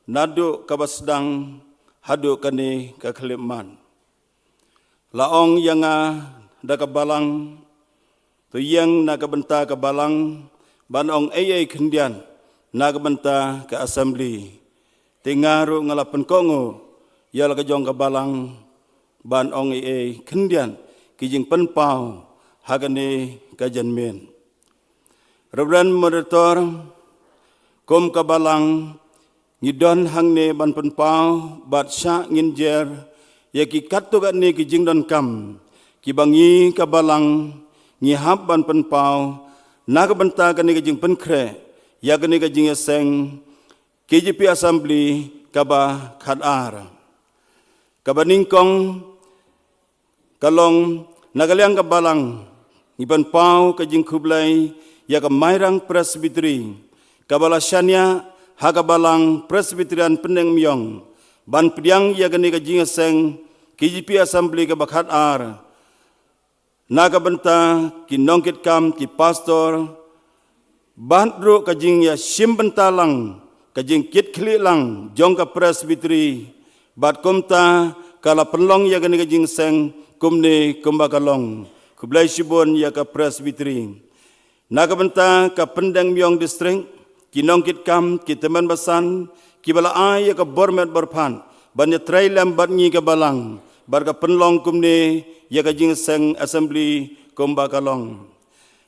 nadu kabasdang hadu kani ka kaliman. Laong yanga da ka balang tu yang na ka benta ka balang banong ay kendian na ka benta ka assembly. Tingaru ngalapan kongo yala ka jong ka balang banong ay kendian kijing penpau hagani ka janmen. Reverend Moderator, kom kabalang ngidon hangne ban penpau bat sya nginjer ya ki katugat ni ki jingdon kam ki bangi kabalang ngihap ban penpau na ka benta ka ni ki jing penkre ya ka ni ka jing seng KJP Assembly kaba khadar kabaningkong kalong nagaliang kabalang ngiban pau ka jing kublai ya ka mairang presbytery kabala syania hagabalang presbyterian peneng myong ban pediang ya gani ka jingaseng KJP Assembly ka bakhat ar naga benta ki nongkit kam ki pastor bandro ka jing ya simbentalang ka jing kit khlilang jong ka presbytery bat komta kala penlong ya gani ka jingseng kumne kumbakalong kublai sibon ya ka presbytery naga benta ka pendeng myong district kinongkit kam ki teman basan ki bala ay ka bormet berpan banya trailam bat ngi ka balang bar ka penlong kumne ya ka jingseng assembly kumbakalong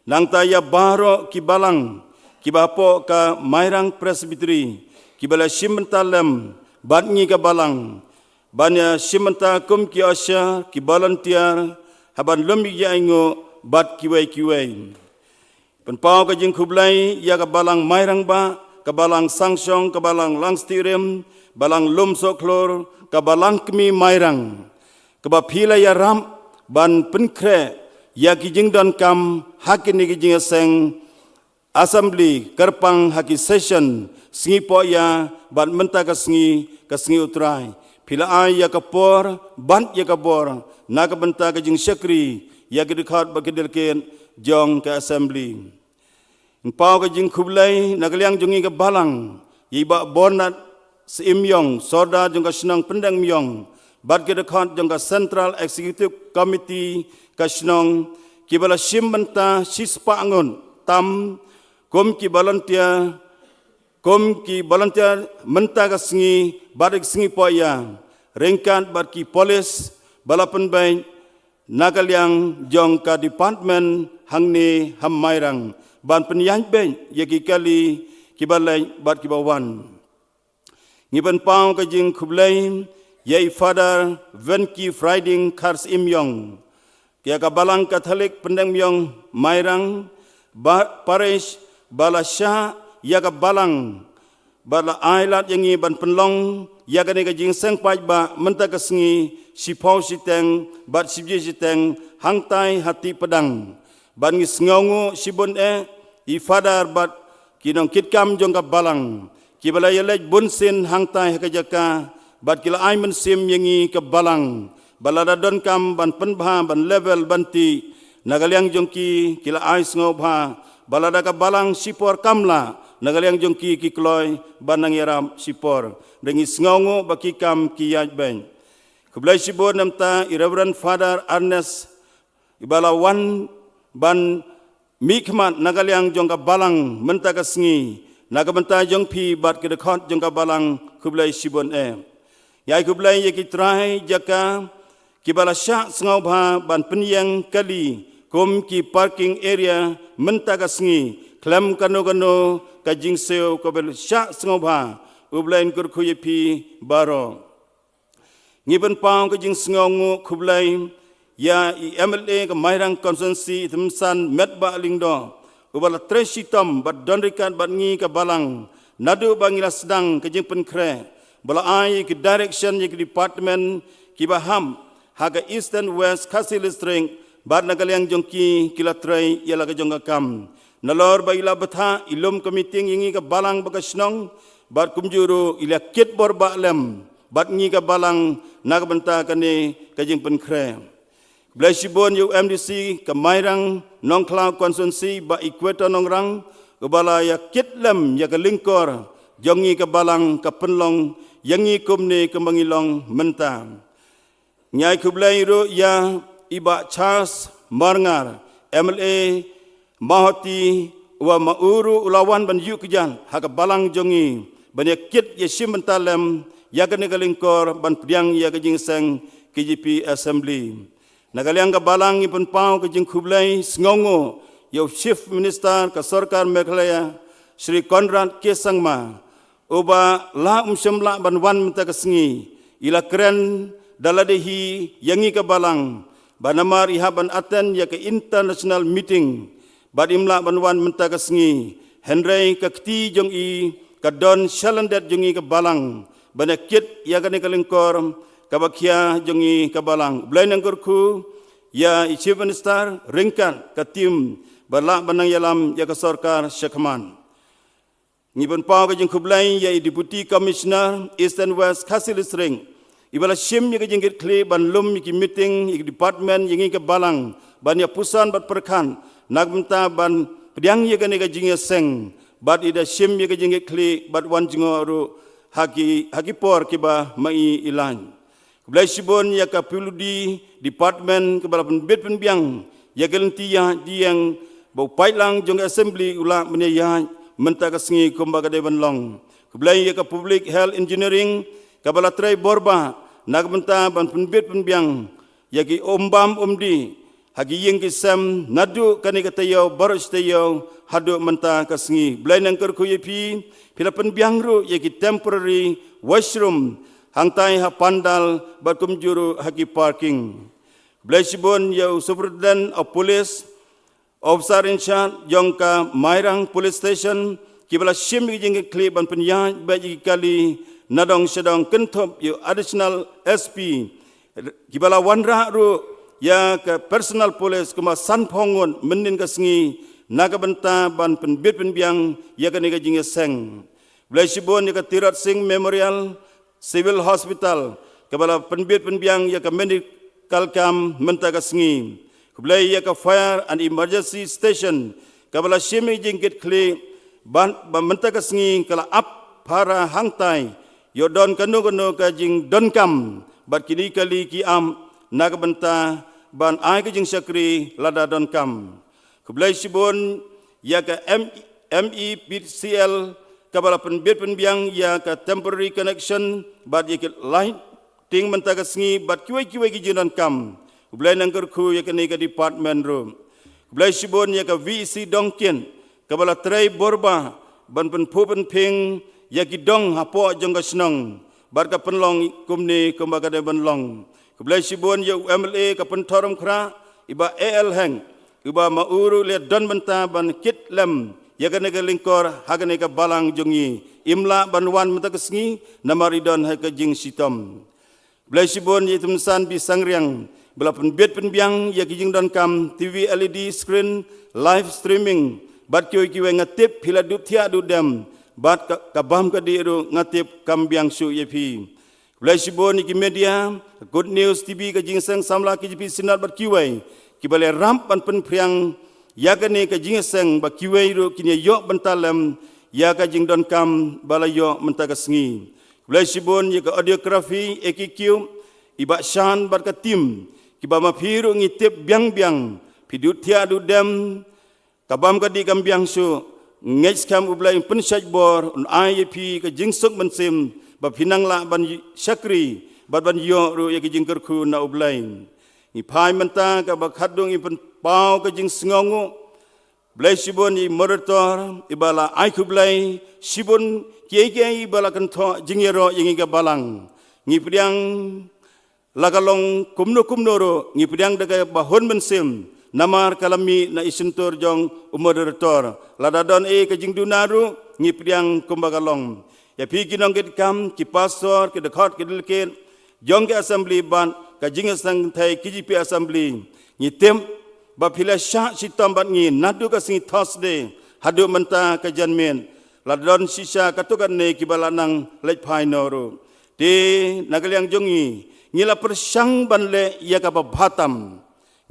nang taya baro ki balang ki bapo ka mairang presbytery ki bala simentalem bat ngi ka balang banya simenta kum ki asya ki volunteer haban lumi ya ingo bat kiwai penpau ka jing kublai ya ka balang mairang ba ka balang sangsong ka balang langstirim balang lumso klor ka balang kemi mairang ka ba phila ya ram ban penkre ya ki jing don kam hakin ni ki jing seng assembly kerpang haki session singi po ya ban menta ka singi utrai phila ai ya ka por ban ya ka bor na ka benta ka jing syakri ya ki dikhat ba kedelken jong ka assembly pau ka jing kublai nagaliang jongi ka balang iba bonat seimyong soda jong ka senang pendang myong bat ke dekat jong ka central executive committee ka senang kibala simbenta sispa angon tam kom ki volunteer menta ka singi barik singi poya rengkat bat ki polis balapan bain nagaliang jong ka department hangne hammairang ban penyan ben yaki kali kibalai bat kibawan ngiban pau ka jing kublai yai father venki friding kars imyong kia ka balang katolik pendeng myong mairang parish balasha ya ka balang bala ailat yangi ban penlong ya ka ni ka jing seng pai ba menta ka singi sipau siteng bat sibje siteng hangtai hati pedang ban ngi sngongu sibon i fadar bat kinong kitkam jong ka balang kibala yelej bunsin hangtai ka jaka bat kila ai men sim yangi ka balang balada don kam ban penbha ban level banti nagaliang jong ki kila ai sngo bha balada ka balang sipor kamla nagaliang jong ki kloy banang yaram sipor dengi sngongu baki kam ki yaj ben kublai sibor namta Reverend Father Ernest ibala wan ban mikmat nagaliang jong ka balang menta ka singi naga benta jong pi bat ke dekat jong ka balang kublai sibon yai kublai ye ki trai jaka ki bala syak sengau bha ban penyang kali kom ki parking area menta ka singi klam kano ka jingseo ko bel syak sengau bha ublain kur khu ye pi baro ngiben pang ka jing sengau ngu kublai ya MLA ke mairang konsensi temsan metba lingdo ubala tresitom bat donrikan bat ngi ke balang nadu bangila sedang ke jing penkre bala ai ke direction ye ke department ki baham haga east and west kasil string bat nagaliang jongki kila trai yala ke jongka kam nalor baila batha ilum committee ngi ke balang bakasnong bat kumjuru ila kit bor balem bat ngi ke balang nagbenta kane ke jing penkre Blesibon UMDC Kemairang Nongklau Konsensi ba Equator Nongrang kebala ya kitlem ya ke lingkor jongi ke balang ke penlong yangi kumni ke mangilong mentang. Nyai kublai ru ya iba Charles Marngar MLA Mahoti wa mauru ulawan ban yu kejan hak balang jongi ban ya kit ya simentalem ya ke negalingkor ban pediang ya ke jingseng KGP Assembly. Nagaliang ka balang ipun pau ke jing kublai sngongo yo Chief Minister ka Sarkar Meghalaya Shri Conrad K. Sangma uba la semla ban wan menta kesengi ila keren daladehi yangi ka balang banamar iha ban aten ya ke international meeting badimla ban wan menta kesengi Henry ka kti jong i ka don shalandet jongi ka balang banakit ya ka nekalingkor kabakia jongi ka balang blai nangkurku ya Chief Minister ringkan ka tim balak banang yalam ya ka Sarkar Shekman. Ngibun pau ka jing kublai ya Deputy Commissioner East and West Kasilis Ring. Ibala shim ya ka jingit kli ban lum ki meeting ya department yang ka balang ban ya pusan bat perkan nagmenta ban pediang ya ka nega jingya seng bat ida shim ya ka jingit kli bat wan jingoru haki por kiba mai ilan. Kublai sibon ya ka piludi department kebala penbit penbiang ya gelenti ya diang bau pailang jong assembly ulang menaya menta kesengi kumbaga dewan long. Kublai ya ka public health engineering kabala trai borba nak menta ban penbit penbiang ya ki ombam umdi hagi yeng ki sem nadu kani katayo baros tayo hadu menta kesengi. Blai nangker kuyepi pila penbiang ru ya ki temporary washroom hangtai ha pandal batum juru hagi parking. Blai sibon ya Superintendent of Police Officer in charge jongka Mairang Police Station kibala shim jing kli ban penya baji kali nadong sedang kentop yu additional SP kibala wanra ru ya ke personal police kuma sanpongon menin kesengi naga benta ban penbit penbiang ya ke nega jing seng. Blai sibon ya ke Tirat Singh Memorial Civil Hospital kibala penbit penbiang ya ke medical camp menta kesengi. Kublai ya ka fire and emergency station kabala shimi jingkit kli ban menta kesengi kala ap para hangtai yo don kanu ka jing don kam bat kini kali ki am naga benta ban ai ka jing sakri lada don kam. Kublai sibon ya ka MEPCL kabala penbit penbiang ya ka temporary connection bat yikit light ting menta kesengi bat kiwai ki jing don kam. Kublai nangkurku ya ka nega department room. Kublai sibon ya ka VC dongkin kabala trai borba ban penpu penping ya ki dong hapo jongga senong bar ka penlong kumni kumbaga de benlong. Kublai sibon ya MLA ka pentorom kra iba AL heng iba mauru le don benta ban kit lem ya ka nega lingkor ha ka nega balang jongi imla ban wan menta kesengi namaridon ha ka jing sitom. Kublai sibon ya tumsan bi sangriang bela penbit penbiang ya kijing don kam TV LED screen live streaming bat kioi kiwe ngatip hila dup tia du dem bat kabam ka diru ngatip kambiang su yepi. Kublai sibon iki media Good News TV ka jingseng samla KGP Sinar bat kiwe kibale ramp ban penpriang ya ka ne ka jingseng bat kiwe ru kinya yok bentalem ya ka jing don kam bala yok menta kesengi. Kublai sibon ya ka audiografi EKQ iba shan bat ka tim kiba mapiru ngitip biang-biang pidut tia du dem kabam ka di kambiang su ngej kam ublai pensaj bor un IEP ka jingsuk mensim ba pinang la ban syakri bat ban yo ru ya ki jingkerku na ublai ni pai menta ka ba khadung i pen pau ka jing sngongu blai sibon i morator ibala ai kublai sibon kiai ibala kan tho jingero yengi ka balang ngi priang lagalong kumno ro ngipidang daga bahon mensim namar kalami na isentor jong umoderator ladadon ka jingdunaru ngipidang kumbagalong ya pi kinong get kam ki pastor ki dekhot ki dilket jong ke assembly ban ka jingasang thai KGP assembly ngitem ba phila sha sitam ban ngi nadu ka sing Thursday hadu menta ka janmen ladadon sisa katukan ne ki balanang lej phai noru de nagaliang jongi ngila persang banle ya ka batam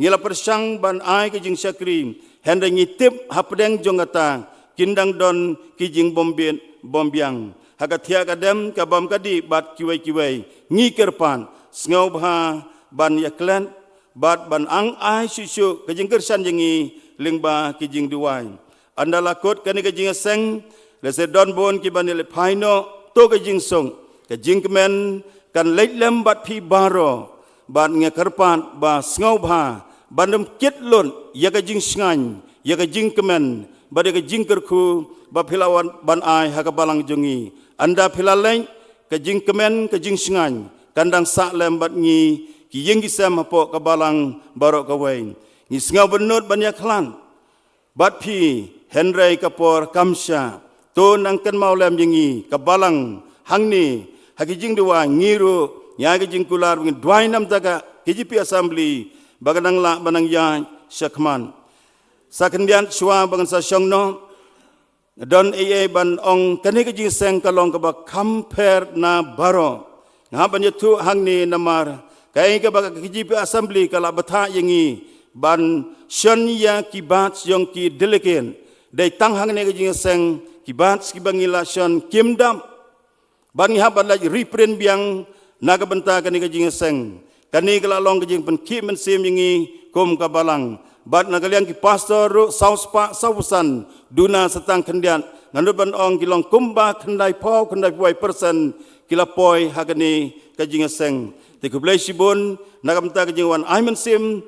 ngila persang ban ai ke jing syakrim henda ngitip hapdeng jongata kindang don ki jing bombiang haga thia kadem ka bam kadi bat kiwai ngi kerpan ngau bha ban yaklan bat ban ang ai susu ke jing kersan jingi lingba ki jing duwai andala kot kani ke jing seng lese don bon ki ban le phaino to ke jing song ke jing kemen kan leitlem bat phi baro bat nge kerpan ba ngau bha bandam ketlon ya ke jing sngan ya ke jing kemen bade ke jing kerku ba philawan ban ai ha ka balang jungi anda philaleng ke jing kemen ke jing sngan kandang sak lem bat ngi ki yeng gisam hapo ka balang barok ka wei ngi snga benut ban yaklan bat phi henry kapor kamsha to nang ken mau lem jingi ka balang hangni haki jing dua ngiru nya ke jing kular ngi dwai nam taga KGP assembly baganang la banang ya syakman sakendian shwa bangan sa syongno don ban ong kani ke jing seng kalong ka ba compare na baro ngaban yetu hangni namar kai ka ba KGP assembly kala batha yengi ban syon ya kibat yong ki deleken dai tang hangni ke jing seng kibat ki bangila syon kimdam ban ngaban la reprint biang naga benta kani ke jing seng kani kala long ke jing pen ki men sim yengi kom ka balang bat nagalian ki pastor sauspa sausan duna setang kendian nganut ban ong kilong kumba kendai pau kendai buai persen kila poi hagani kajing seng te kublai sibun nagamta kajing wan aimen sim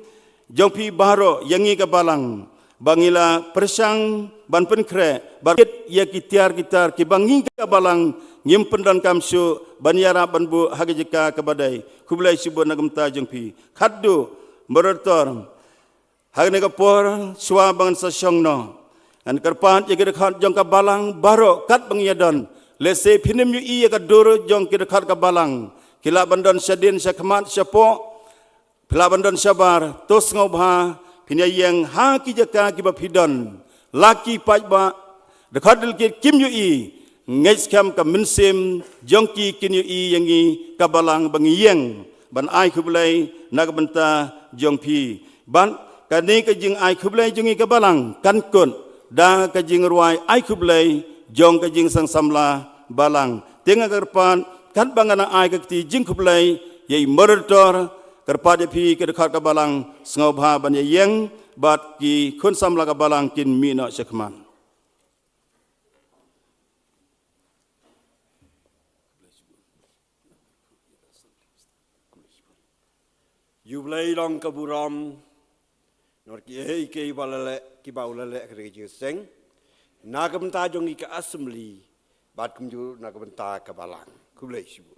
jongpi baro yangi ka balang bangila persang ban penkre barket ya kitiar gitar ki bangi ka balang nyimpen dan kamsu banyara ban bu hagajika kabadai kublai sibun nagamta jongpi khaddu morotor hagni kapor swa bangan sa syongno an karpan ye khat jong ka balang baro kat bangyadon lese phinim yu i ka dur jong khat ka balang kila bandon syadin syakmat syapo kila bandon syabar tos ngobha phinyang ha ki jaka ki ba phidon laki pajba dekhat dil ki kim yu i ngais kam ka minsim jong ki kin yu i yangi ka balang bangyeng ban ai khublai nagbanta jong phi ban kani ka jing ai khublai jungi ka balang kan kun da ka jing ruai ai khublai jong ka jing sang samla balang tenga karpan kan bangana ai ka ti jing khublai yei murtor karpa de phi ka khat ka balang sngo bha ban ye yeng bat ki khun samla ka balang kin mi no sekman Yublai long kaburam nor ki hei ke balale ki baulale kre ji seng nagam ta jong ka assembly bat kumju nagam ta ka balang kublai sibu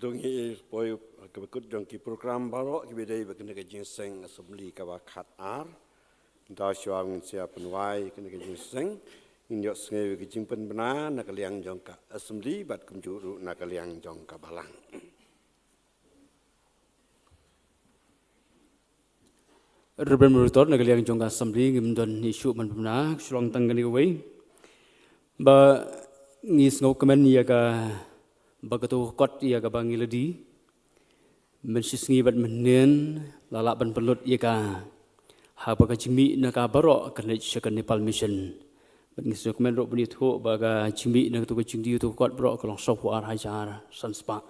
Tungi poi kebekut jong ki program baru ki bedai bekene ke jinseng assembly ka khat ar. Da syawang sia penwai kene ke jinseng. Inyok sengai ke jimpen bena nak liang jong ka assembly bat kumjuru nak liang jong ka balang. Ruben Murutor nak liang jong ka assembly ngimdon isu man bena sulong tanggan ni wei. Ba ngis ngau kemen ya ka bagatu kot ya ka bangiladi. Mensis ngi bat menen lalak ban pelut ya ka ha ba ka jimi na ka barok kan sekan Nepal mission. Bagi dokumen rok beni tu baga cimbi nak tu cingdi tu kuat bro kalau sofu hajar sanspa.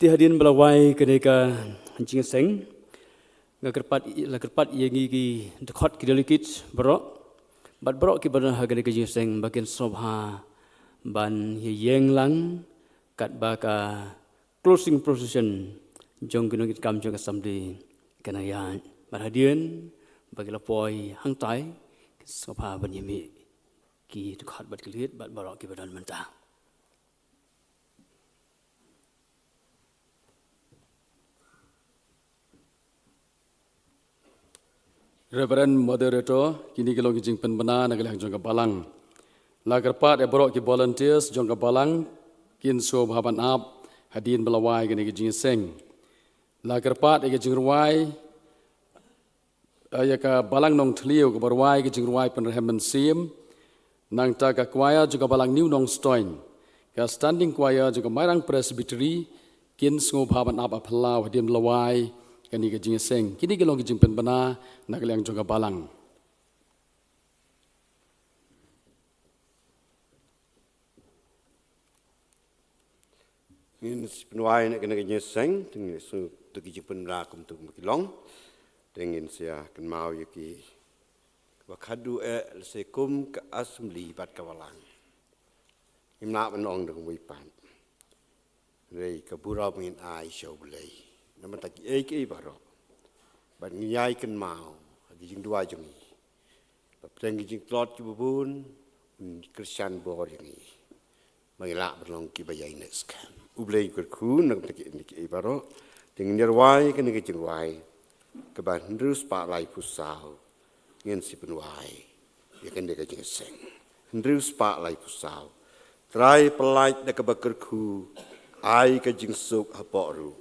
Ti hadin belawai keneka hancing seng lakerpat yengi ki dekot ki delikit bro. Bat bro ki bana haga keneka jing seng bagian sobha ban yeng lang kat baga closing procession jong kenok kam jong assembly kenayan. Marhadian bagi lapoi hang tai sobha ban yemi ki dekat bat kelit bat barok ki badan mentah. Reverend Moderator, kini kalau kijing penbena nak liang jongka balang. Lagerpat borok ki volunteers jongka balang kin so bhaban ap hadin belawai kini kijing seng. Lagerpat kijing ruai ayaka balang nong tliu ke berwai kijing ruai penerhemen sim. Nang taga choir juga balang new nong stoin. Ka standing choir juga marang presbytery kin sngo bhaban ap aplau hadim lawai kani ka jing seng. Kini gelong jing penbena nak liang juga balang. Ini penuai nak kena jing seng dengan su tu jing penbena kum tu makilong dengan sia ken mau yaki wakadu sekum ke assembly bat kawalang. Imna menong dengan wipan. Rei kabura mengin ai show belai. Nama tak ke baro. Bat ngiyai ken mau. Hagi jing dua jeng. Bapeng jing plot bubun Christian bor yang ni. Mengilak berlong ki bayai neskan. Ublei kurku nak tak ke baro. Dengan nyerwai ken ke jing wai. Keban terus pak lai pusau. Ngin si penuai, ya kan dia kajing seng. Hendrus pak lai pusau. Trai pelait nak kebakerku, ai kajing suk haporu.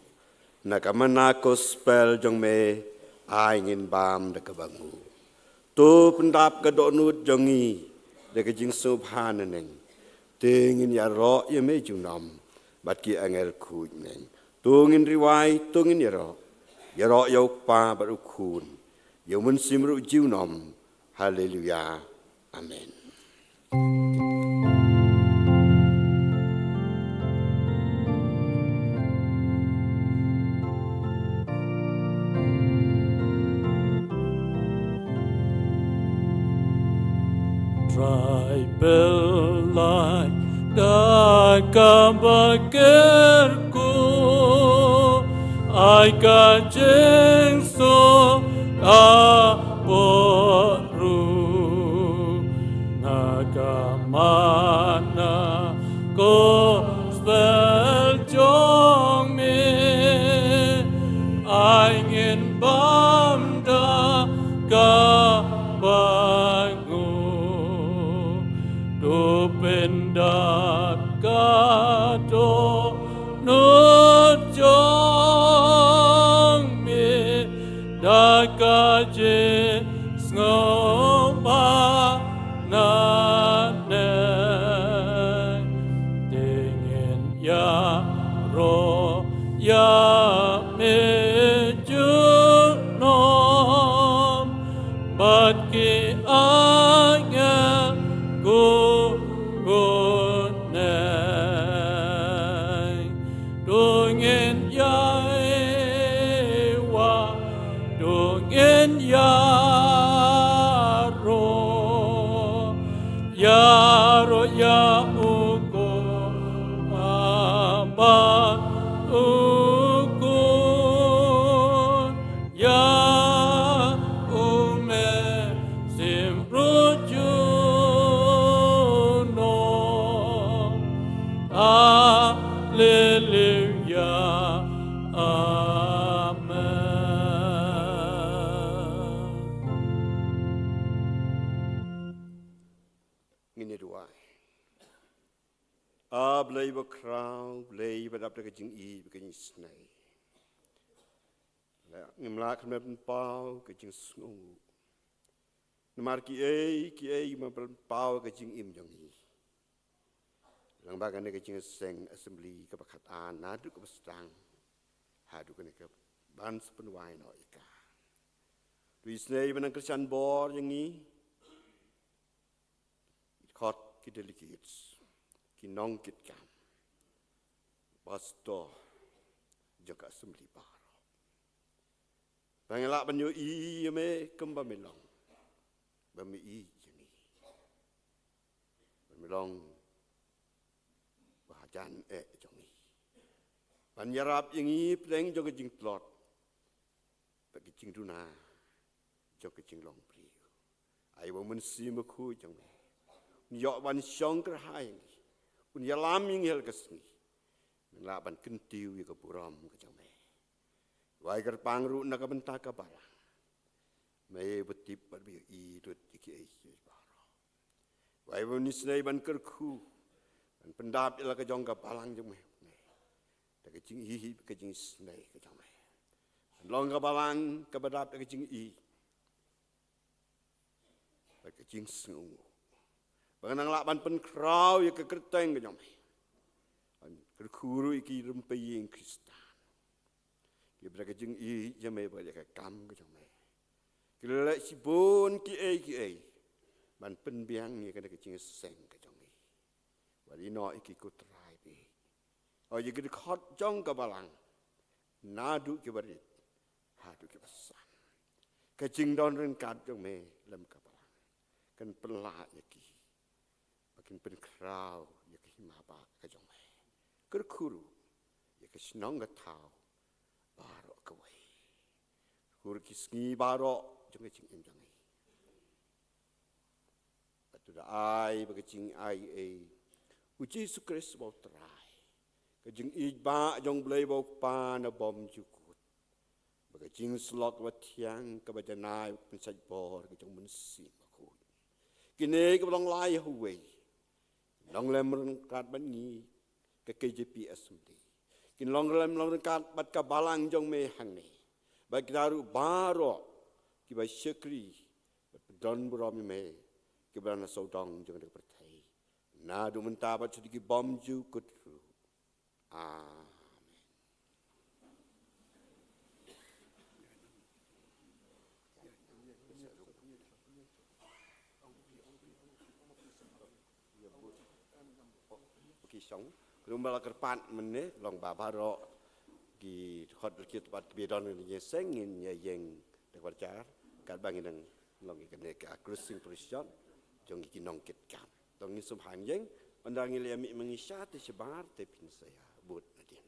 Nak amana kospel jong me, ai ngin bam nak kebangu. Tu pendap kedonut jongi, dia kajing suk haneneng. Tingin ya ro ya me junam, bat ki angel ku neng. Tungin riwai, tungin ya ro yauk pa barukun. Yang mensimru jiunom, haleluya, amin. Tribal like dakabakerku, ay kajeng so aboru nagamana gospel jong me angin bamda kabangu do pendak kato nut jong me dakaje ngomba nane dingin ya ro ya mejunom bat ki anya go gonai dongin ya ewa dongin ya ya uko amba ukun ya ume simrujuno haleluya belai berkrau, belai berdap dekat jing i, bekerja senai. Ngimlak kena pau ke jing sungu. Namar ki ai pau ke jing im jong i. Lang bagan ke jing seng assembly ke bakat an nadu ke bestang. Hadu ke ke ban sepenuai no ika. Dui senai benang kerjaan bor jong i. Kot ki delegates. Ki nong kit kam. Pastor jaka assembly bar. Bangelak banyo i me kemba melong. Bami i jeni. Melong bahajan jongi. Banyarap yang i pleng jong jing plot. Bagi jing duna jong jing long priu. Ai wo men si me khu jong me. Nyok ban syong kerhai ni. Un yalam yang hel kesni. Melak ban kentiu ke buram ke jong me. Wai gerpang ru nak bentak kabalang. Mai betip berbi i dut iki ai baro. Wai bonis nei ban kerku. Ban pendap ila ke jong kabalang jong me. Tak jing hi ke jing snei ke jong me. Long kabalang ke bedap ke jing i. Ba ke jing sungu. Bangang lak ban pen krau ya ke kerteng ke jong me. An kerkuru iki rempai ing Kristus. Kibra ke jing i jame ba ke kam ke jong me. Kila si bon ki ai. Ban pen biang ni ke jing seng ke jong i. Wali no iki ku trai bi. O ye ke khot jong ka balang. Nadu ke barit. Hadu ke pesan. Ke jing don ren kat jong me lem ka balang. Kan pelak ye ki. Makin pen krau ye ki himaba ke jong me. Kerkuru ye ke snong ga tau. Barok kawai. Hur kisngi barok jong cing em jong ai. Patu da ai bagi cing ai. Uji sukres bau terai. Kajing ijba jong blai bau pa na bom jukut. Bagi cing slot wat tiang ke bajanai pensaj bor ke jong mensi makut. Kini ke belong lai huwei. Long lemren kat ban ni ke KJP assembly. Kin long kat bat ka balang jong me hang ni. Bagi daru baro ki bai syekri bat don buram me ki bana saudang jong de pertai. Na du mentabat sediki bom ju kutru. Amen. Ki song Rumbala kerpan mene long babaro ki khot ki tempat bidon ni sengin yang dekat jar kat bangin nang long ki kene ka cruising prison jong ki nong kit kam tong ni sum hang yang pandang ile mi mengisat sebar te pin saya but nadin